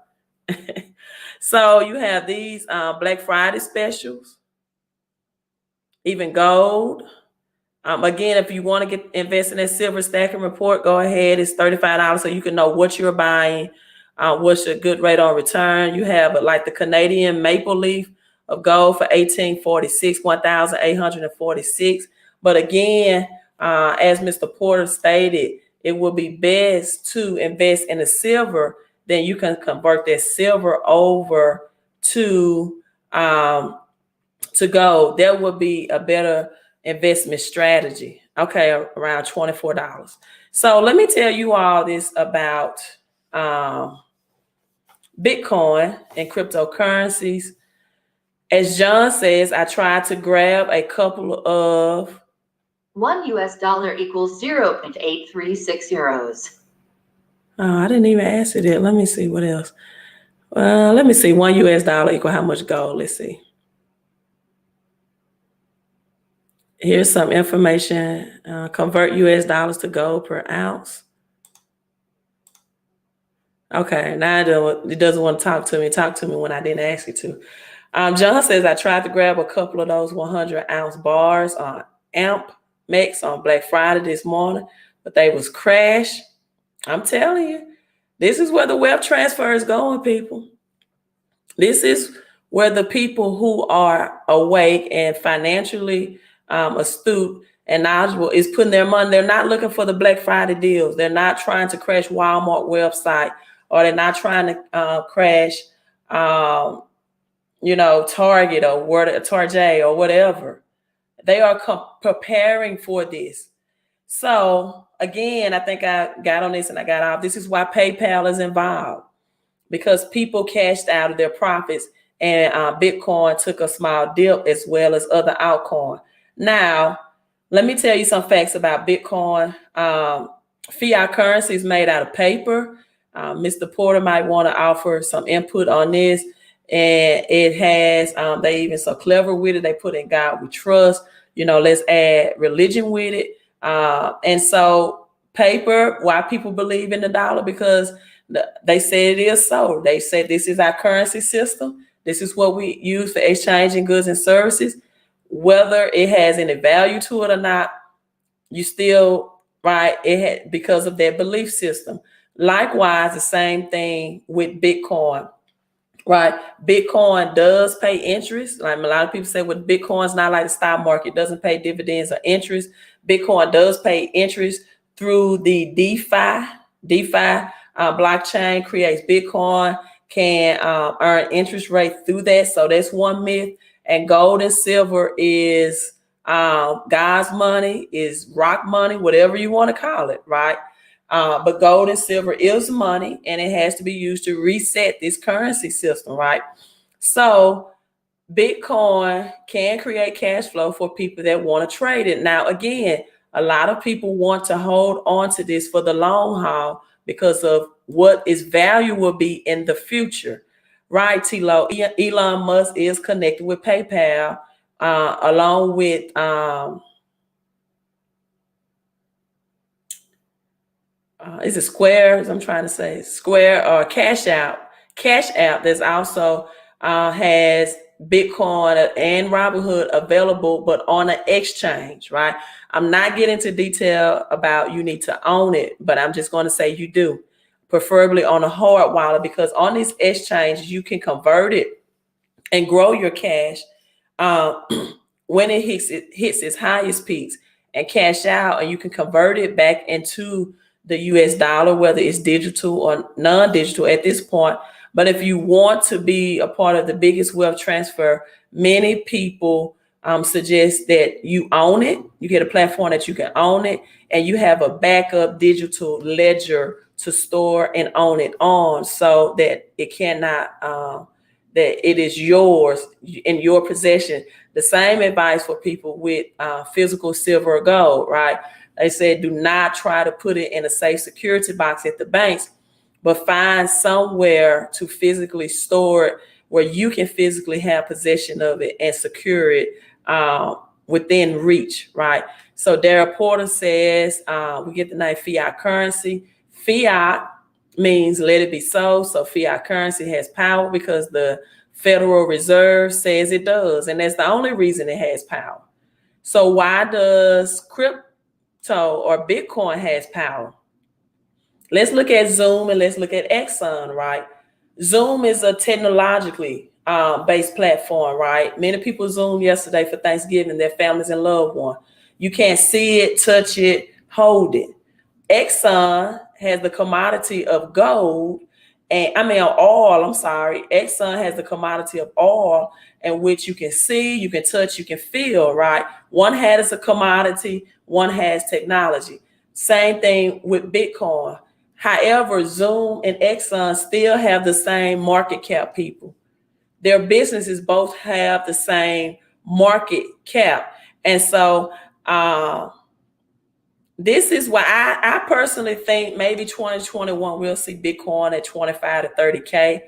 So you have these Black Friday specials, even gold. Again, if you want to invest in that silver stacking report, go ahead. It's $35 so you can know what you're buying, what's a good rate on return. You have like the Canadian maple leaf of gold for 1846, 1,846. But again, as Mr. Porter stated, it would be best to invest in the silver. Then you can convert that silver over to gold. That would be a better investment strategy. Okay, around $24. So let me tell you all this about Bitcoin and cryptocurrencies. As John says, I tried to grab a couple of $1 equals 0.836 euros. Oh, I didn't even answer that. Let me see what else. Let me see. $1 equal how much gold? Let's see. Here's some information. Convert US dollars to gold per ounce. Okay, now it doesn't want to talk to me. Talk to me when I didn't ask it to. John says, I tried to grab a couple of those 100-ounce bars on AmpMex on Black Friday this morning, but they was crashed. I'm telling you, this is where the web transfer is going, people. This is where the people who are awake and financially astute and knowledgeable is putting their money. They're not looking for the Black Friday deals. They're not trying to crash Walmart website, or they're not trying to crash, Target or Target or whatever. They are preparing for this. So again, I think I got on this and I got off. This is why PayPal is involved, because people cashed out of their profits, and Bitcoin took a small dip as well as other altcoins. Now, let me tell you some facts about Bitcoin. Fiat currency is made out of paper. Mr. Porter might want to offer some input on this. And it has, they even so clever with it. They put in God we trust. Let's add religion with it. And so paper, why people believe in the dollar? Because they say it is so. They say this is our currency system. This is what we use for exchanging goods and services. Whether it has any value to it or not, you still, right, because of their belief system. Likewise, the same thing with Bitcoin, right? Bitcoin does pay interest. Like a lot of people say, with Bitcoin's not like the stock market, it doesn't pay dividends or interest. Bitcoin does pay interest through the DeFi blockchain creates Bitcoin, can earn interest rate through that. So that's one myth. And gold and silver is God's money is rock money, whatever you want to call it, right? But gold and silver is money, and it has to be used to reset this currency system, right? So Bitcoin can create cash flow for people that want to trade it. Now, again, a lot of people want to hold on to this for the long haul because of what its value will be in the future, right? T-Lo, Elon Musk is connected with PayPal, along with is it Square? I'm trying to say Square or Cash App. Cash App that's also has Bitcoin and Robinhood available, but on an exchange, right? I'm not getting into detail about you need to own it, but I'm just going to say you do, preferably on a hard wallet, because on these exchanges you can convert it and grow your cash when it hits its highest peaks and cash out, and you can convert it back into the US dollar, whether it's digital or non-digital at this point. But if you want to be a part of the biggest wealth transfer, many people suggest that you own it. You get a platform that you can own it, and you have a backup digital ledger to store and own it on, so that it cannot, that it is yours in your possession. The same advice for people with physical silver or gold, right? They said, do not try to put it in a safe security box at the banks, but find somewhere to physically store it where you can physically have possession of it and secure it within reach, right? So Darrell Porter says, we get the name fiat currency. Fiat means let it be so. So fiat currency has power because the Federal Reserve says it does. And that's the only reason it has power. So why does crypto or Bitcoin has power? Let's look at Zoom and let's look at Exxon, right? Zoom is a technologically based platform, right? Many people Zoom yesterday for Thanksgiving, their families and loved one. You can't see it, touch it, hold it. Exxon has the commodity of gold, oil, I'm sorry. Exxon has the commodity of oil, in which you can see, you can touch, you can feel, right? One has a commodity, one has technology. Same thing with Bitcoin. However, Zoom and Exxon still have the same market cap, people. Their businesses both have the same market cap. And so this is why I personally think maybe 2021 we'll see Bitcoin at 25 to 30K.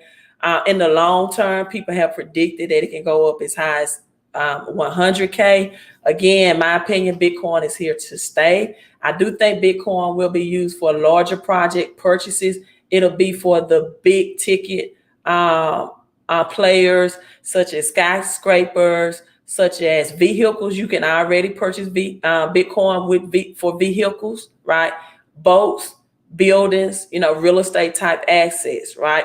In the long term, people have predicted that it can go up as high as 100K. Again, my opinion, Bitcoin is here to stay. I do think Bitcoin will be used for larger project purchases. It'll be for the big ticket players, such as skyscrapers, such as vehicles. You can already purchase Bitcoin for vehicles, right? Boats, buildings, real estate type assets, right?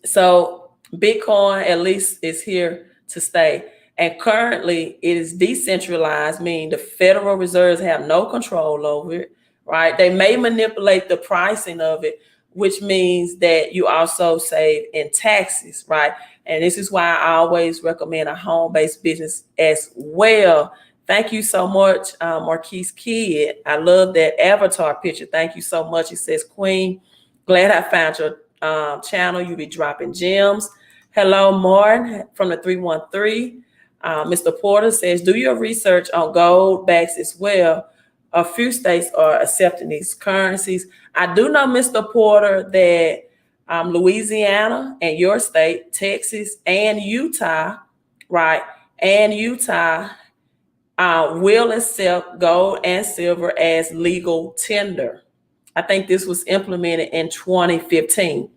So Bitcoin at least is here to stay. And currently it is decentralized, meaning the Federal Reserves have no control over it, right? They may manipulate the pricing of it, which means that you also save in taxes, right? And this is why I always recommend a home-based business as well. Thank you so much, Marquise Kidd. I love that avatar picture. Thank you so much. It says, Queen, glad I found your channel. You be dropping gems. Hello, Martin from the 313. Mr. Porter says, do your research on gold backs as well. A few states are accepting these currencies. I do know, Mr. Porter, that Louisiana and your state, Texas and Utah, right, and Utah will accept gold and silver as legal tender. I think this was implemented in 2015.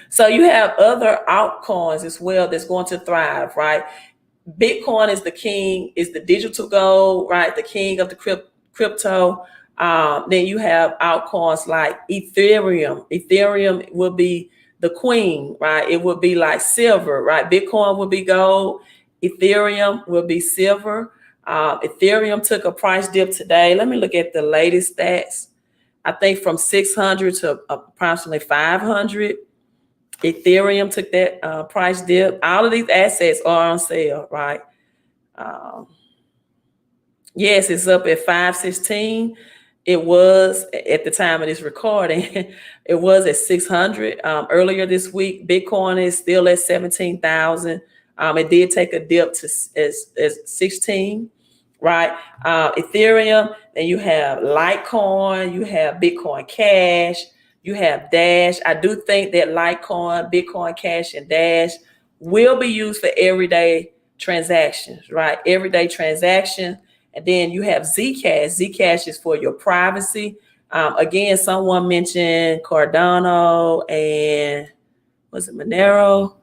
So you have other altcoins as well that's going to thrive, right? Bitcoin is the king, is the digital gold, right? The king of the crypto. Then you have altcoins like Ethereum. Ethereum will be the queen, right? It will be like silver, right? Bitcoin will be gold. Ethereum will be silver. Ethereum took a price dip today. Let me look at the latest stats. I think from 600 to approximately 500. Ethereum took that price dip. All of these assets are on sale, right? Yes, it's up at 516. It was at the time of this recording, it was at 600. Earlier this week, Bitcoin is still at 17,000. It did take a dip to as 16, right? Ethereum, then you have Litecoin, you have Bitcoin Cash, you have Dash. I do think that Litecoin, Bitcoin Cash, and Dash will be used for everyday transactions, right? Everyday transactions. And then you have Zcash. Zcash is for your privacy. Again, someone mentioned Cardano and was it Monero?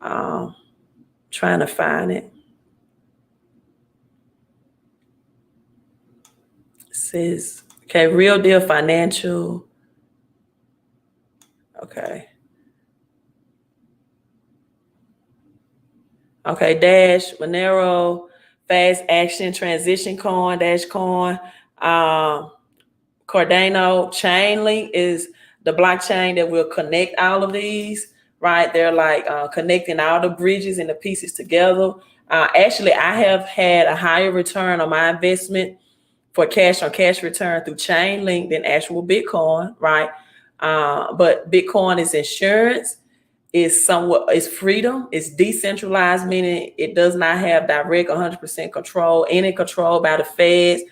Trying to find it. It says, okay, Real Deal Financial. Okay. Okay, Dash, Monero, Fast Action, Transition Coin, Dash Coin, Cardano, Chainlink is the blockchain that will connect all of these, right? They're like connecting all the bridges and the pieces together. Actually, I have had a higher return on my investment for cash on cash return through Chainlink than actual Bitcoin, right? But Bitcoin is insurance. Is freedom. It's decentralized, meaning it does not have direct 100% control, any control by the feds.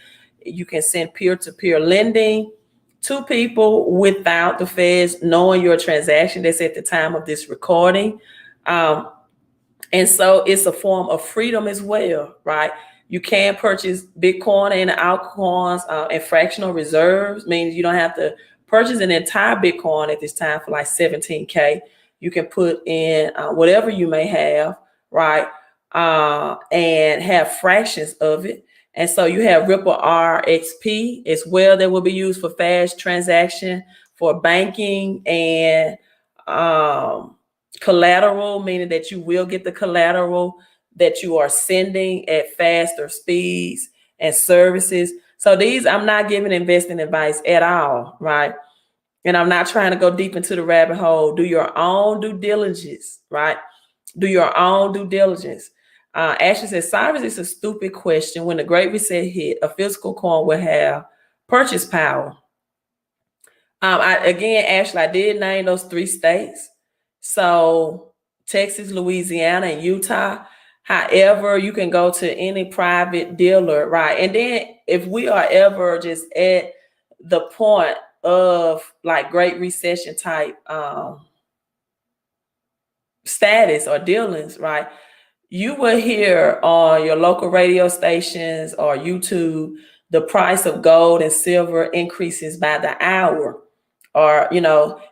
You can send peer-to-peer lending to people without the feds knowing your transaction. That's at the time of this recording. And so it's a form of freedom as well, right? You can purchase Bitcoin and altcoins and fractional reserves, means you don't have to purchase an entire Bitcoin at this time for like 17K. You can put in whatever you may have, right? And have fractions of it. And so you have Ripple RXP as well that will be used for fast transaction, for banking, and collateral, meaning that you will get the collateral that you are sending at faster speeds and services. So these, I'm not giving investing advice at all, right? And I'm not trying to go deep into the rabbit hole. Do your own due diligence, right? Do your own due diligence. Ashley says, Cyrus, is a stupid question. When the Great Reset hit, a physical coin will have purchase power. Ashley, I did name those 3 states. So Texas, Louisiana, and Utah. However, you can go to any private dealer, right? And then if we are ever just at the point of like Great Recession type status or dealings, right? You will hear on your local radio stations or YouTube, the price of gold and silver increases by the hour, or,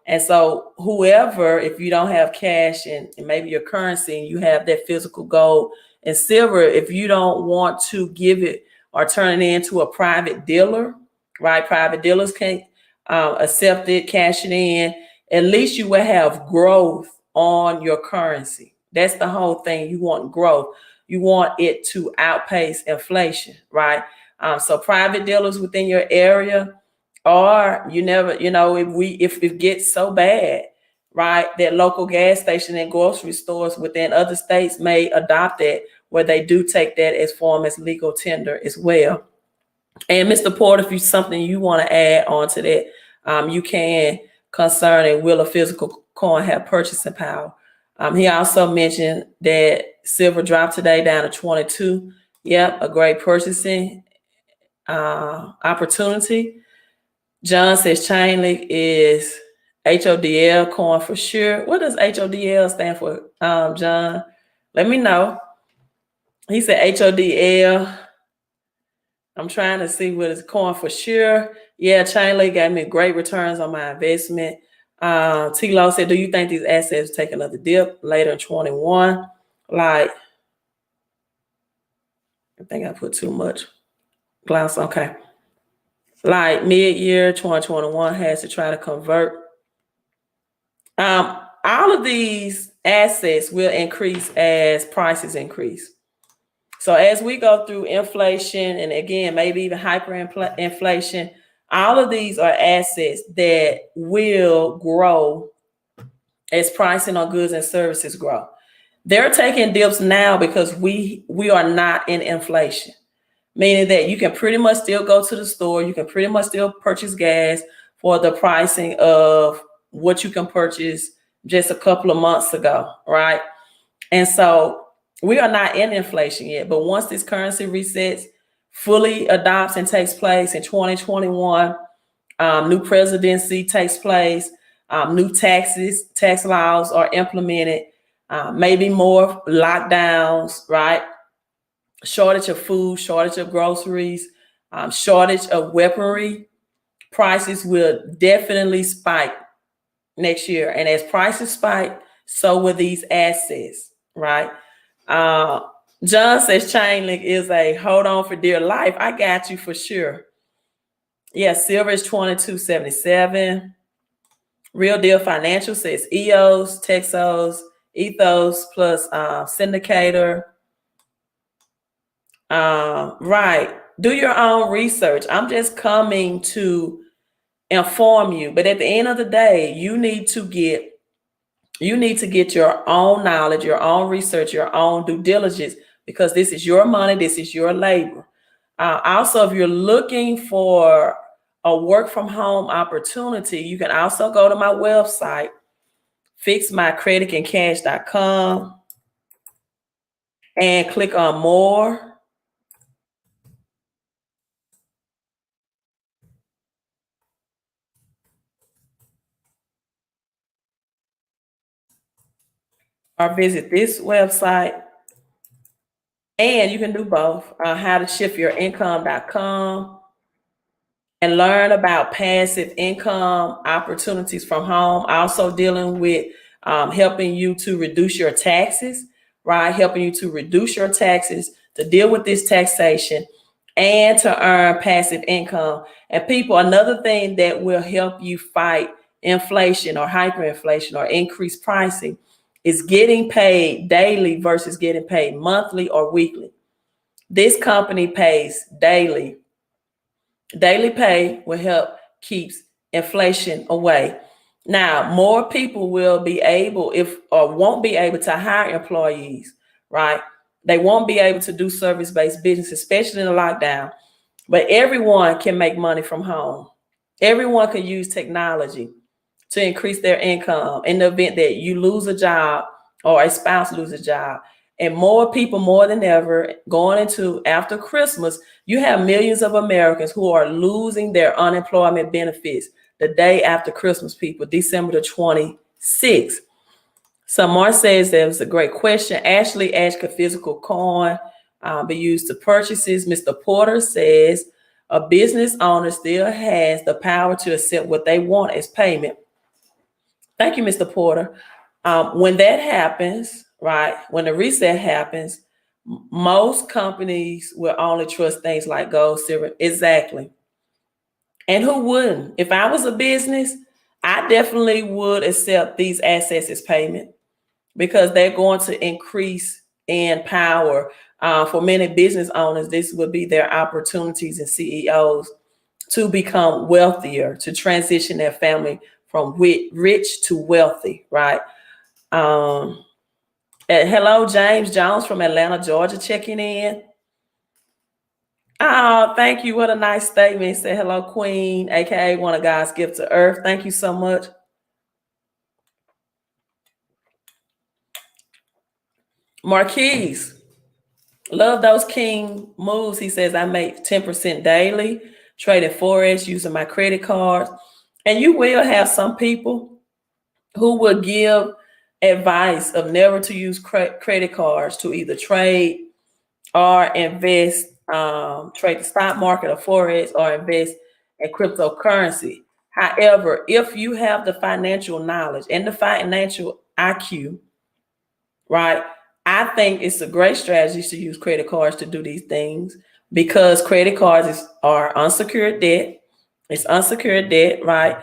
and so whoever, if you don't have cash and maybe your currency and you have that physical gold and silver, if you don't want to give it or turn it into a private dealer, right? Private dealers can't accept it, cash it in. At least you will have growth on your currency. That's the whole thing. You want growth. You want it to outpace inflation, right? So private dealers within your area, or if it gets so bad, right, that local gas station and grocery stores within other states may adopt it, where they do take that as form as legal tender as well. And Mr. Porter, if you something you want to add on to that, you can, concerning will a physical coin have purchasing power. He also mentioned that silver dropped today down to 22. Yep, a great purchasing opportunity. John says Chainlink is HODL coin for sure. What does HODL stand for, John? Let me know. He said HODL. I'm trying to see what is coin for sure. Yeah, Chainlink got me great returns on my investment. T-Lo said, do you think these assets take another dip later in 21? Like, I think I put too much gloss. Okay. Like mid-year 2021 has to try to convert. All of these assets will increase as prices increase. So as we go through inflation, and again, maybe even hyperinflation, all of these are assets that will grow as pricing on goods and services grow. They're taking dips now because we are not in inflation. meaning that you can pretty much still go to the store. You can pretty much still purchase gas for the pricing of what you can purchase just a couple of months ago, right? And so we are not in inflation yet, but once this currency resets, fully adopts and takes place in 2021, new presidency takes place, new tax laws are implemented, maybe more lockdowns, right? Shortage of food, shortage of groceries, shortage of weaponry. Prices will definitely spike next year. And as prices spike, so will these assets, right? John says Chainlink is a hold on for dear life. I got you for sure. Yeah, silver is 22.77. Real Deal Financial says EOS, Texos, Ethos plus Syndicator. Right. Do your own research. I'm just coming to inform you. But at the end of the day, you need to get your own knowledge, your own research, your own due diligence, because this is your money, this is your labor. Also, if you're looking for a work from home opportunity, you can also go to my website, fixmycreditandcash.com, and click on more. Or visit this website. And you can do both. How to shift your income.com and learn about passive income opportunities from home. Also dealing with helping you to reduce your taxes, right? Helping you to reduce your taxes, to deal with this taxation, and to earn passive income. And people, another thing that will help you fight inflation or hyperinflation or increased pricing is getting paid daily versus getting paid monthly or weekly. This company pays daily. Daily pay will help keeps inflation away. Now, more people will be able won't be able to hire employees, right? They won't be able to do service-based business, especially in the lockdown. But everyone can make money from home. Everyone can use technology to increase their income in the event that you lose a job or a spouse loses a job. And more people, more than ever, going into after Christmas, you have millions of Americans who are losing their unemployment benefits the day after Christmas, people, December the 26th. So Mark says that was a great question. Ashley asked, could physical coin be used to purchases? Mr. Porter says a business owner still has the power to accept what they want as payment. Thank you, Mr. Porter. When that happens, right, when the reset happens, most companies will only trust things like gold, silver. Exactly. And who wouldn't? If I was a business, I definitely would accept these assets as payment because they're going to increase in power. For many business owners, this would be their opportunities and CEOs to become wealthier, to transition their family from rich to wealthy, right? Hello, James Jones from Atlanta, Georgia, checking in. Oh, thank you. What a nice statement. Say hello, Queen, aka one of God's gifts to earth. Thank you so much. Marquise, love those king moves. He says, I make 10% daily, trading Forex using my credit cards. And you will have some people who will give advice of never to use credit cards to either trade or invest, trade the stock market or Forex or invest in cryptocurrency. However, if you have the financial knowledge and the financial IQ, right, I think it's a great strategy to use credit cards to do these things because credit cards are unsecured debt. It's unsecured debt, right?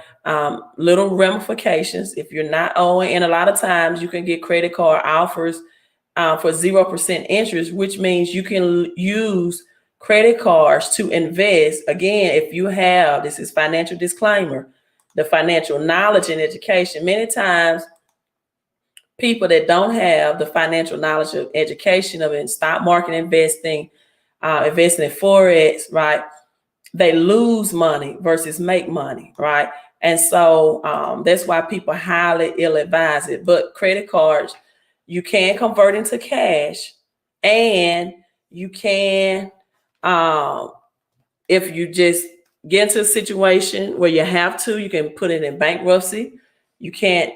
Little ramifications if you're not owing. And a lot of times you can get credit card offers for 0% interest, which means you can use credit cards to invest. Again, if you have, this is financial disclaimer, the financial knowledge and education. Many times people that don't have the financial knowledge of education of in stock market investing, investing in Forex, right, they lose money versus make money, right? And so that's why people highly ill-advise it. But credit cards, you can convert into cash, and you can, if you just get into a situation where you have to, you can put it in bankruptcy. You can't,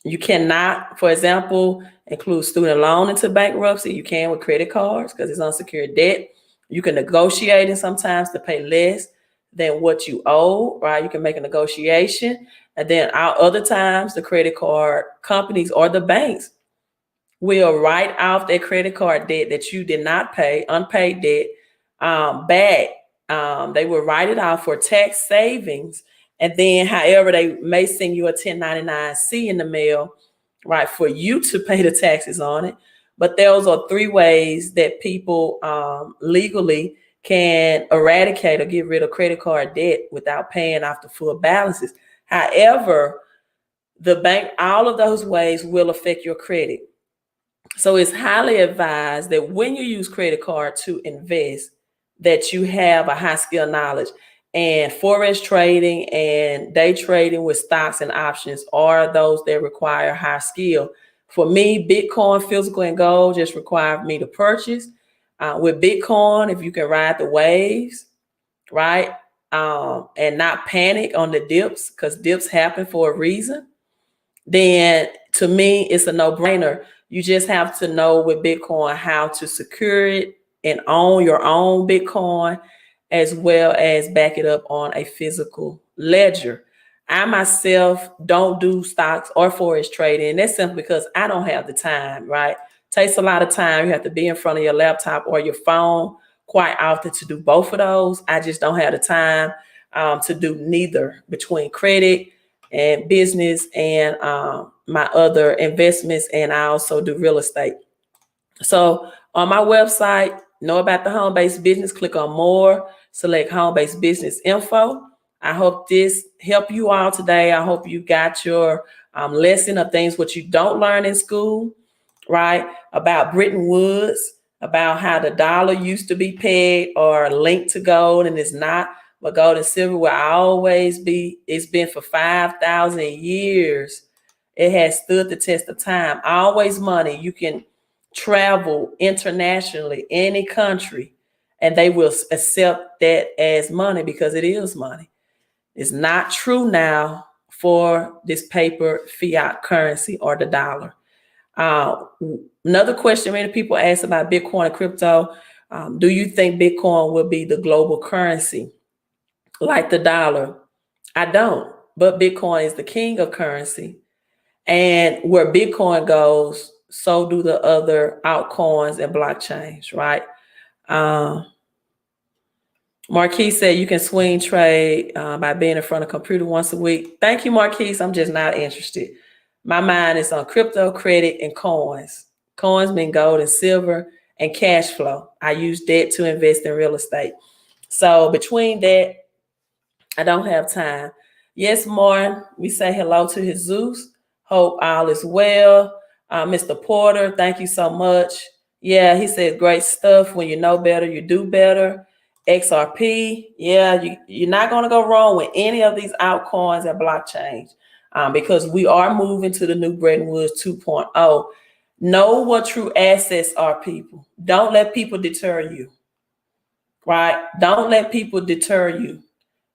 you cannot, for example, include student loan into bankruptcy. You can with credit cards because it's unsecured debt. You can negotiate it sometimes to pay less than what you owe, right? You can make a negotiation. And then other times, the credit card companies or the banks will write off their credit card debt that you did not pay, unpaid debt, back. They will write it off for tax savings. And then, however, they may send you a 1099-C in the mail, right, for you to pay the taxes on it. But those are 3 ways that people legally can eradicate or get rid of credit card debt without paying off the full balances. However, the bank, all of those ways will affect your credit. So it's highly advised that when you use credit card to invest, that you have a high skill knowledge. And forex trading and day trading with stocks and options are those that require high skill. For me, Bitcoin, physical, and gold just required me to purchase. With Bitcoin, if you can ride the waves, right, and not panic on the dips, because dips happen for a reason, then to me, it's a no-brainer. You just have to know with Bitcoin how to secure it and own your own Bitcoin, as well as back it up on a physical ledger. I myself don't do stocks or forex trading. And that's simply because I don't have the time, right? It takes a lot of time. You have to be in front of your laptop or your phone quite often to do both of those. I just don't have the time to do neither, between credit and business and my other investments. And I also do real estate. So on my website, know about the home-based business, click on more, select home-based business info. I hope this helped you all today. I hope you got your lesson of things what you don't learn in school, right? About Bretton Woods, about how the dollar used to be pegged or linked to gold, and it's not. But gold and silver will always be. It's been for 5,000 years. It has stood the test of time. Always money. You can travel internationally, any country, and they will accept that as money because it is money. It's not true now for this paper fiat currency or the dollar. Another question many people ask about Bitcoin and crypto. Do you think Bitcoin will be the global currency like the dollar? I don't, but Bitcoin is the king of currency. And where Bitcoin goes, so do the other altcoins and blockchains, right? Marquise said you can swing trade by being in front of a computer once a week. Thank you, Marquise. I'm just not interested. My mind is on crypto, credit, and coins. Coins mean gold and silver and cash flow. I use debt to invest in real estate. So between that, I don't have time. Yes, Martin, we say hello to Jesus. Hope all is well. Mr. Porter, thank you so much. Yeah, he said great stuff. When you know better, you do better. XRP, yeah, you're not going to go wrong with any of these altcoins and blockchains because we are moving to the new Bretton Woods 2.0. Know what true assets are, people. Don't let people deter you, right? Don't let people deter you.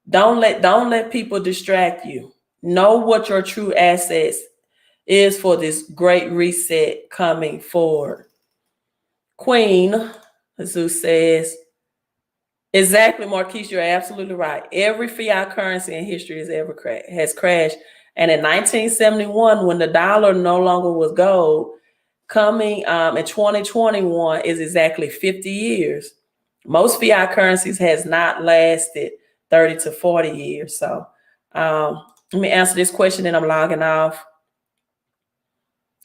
Don't let people distract you. Know what your true assets is for this great reset coming forward. Queen, Jesus says, exactly, Marquise, you're absolutely right. Every fiat currency in history has crashed. And in 1971, when the dollar no longer was gold, coming in 2021 is exactly 50 years. Most fiat currencies has not lasted 30 to 40 years. So let me answer this question and I'm logging off.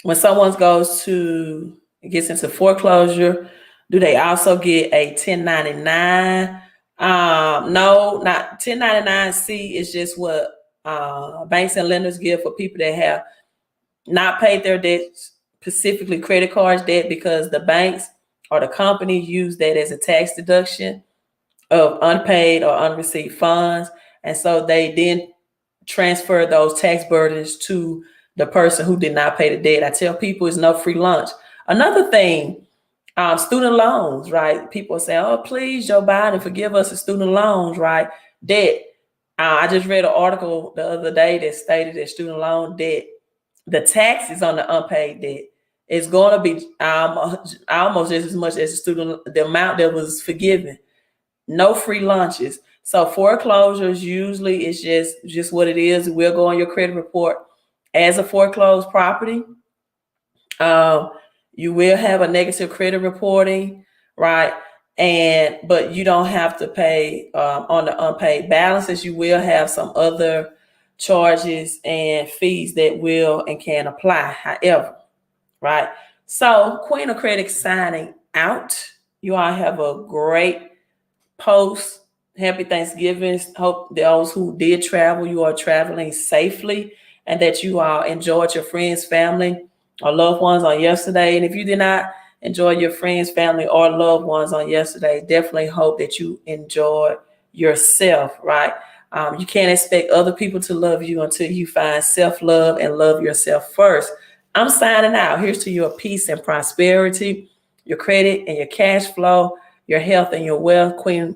When someone gets into foreclosure, do they also get a 1099? No, not 1099-C is just what banks and lenders give for people that have not paid their debts, specifically credit cards debt, because the banks or the company use that as a tax deduction of unpaid or unreceived funds. And so they then transfer those tax burdens to the person who did not pay the debt. I tell people it's no free lunch. Another thing, student loans, right? People say, oh, please, Joe Biden, forgive us the student loans, right? Debt. I just read an article the other day that stated that student loan debt, the taxes on the unpaid debt is going to be almost just as much as the amount that was forgiven. No free lunches. So foreclosures usually is just what it is. It will go on your credit report as a foreclosed property. You will have a negative credit reporting, right? But you don't have to pay on the unpaid balances. You will have some other charges and fees that will and can apply. However, right? So Queen of Credit signing out. You all have a great post. Happy Thanksgiving. Hope those who did travel, you are traveling safely and that you all enjoyed your friends, family, or loved ones on yesterday. And if you did not enjoy your friends, family, or loved ones on yesterday, definitely hope that you enjoyed yourself, right? You can't expect other people to love you until you find self-love and love yourself first. I'm signing out. Here's to your peace and prosperity, your credit and your cash flow, your health and your wealth. Queen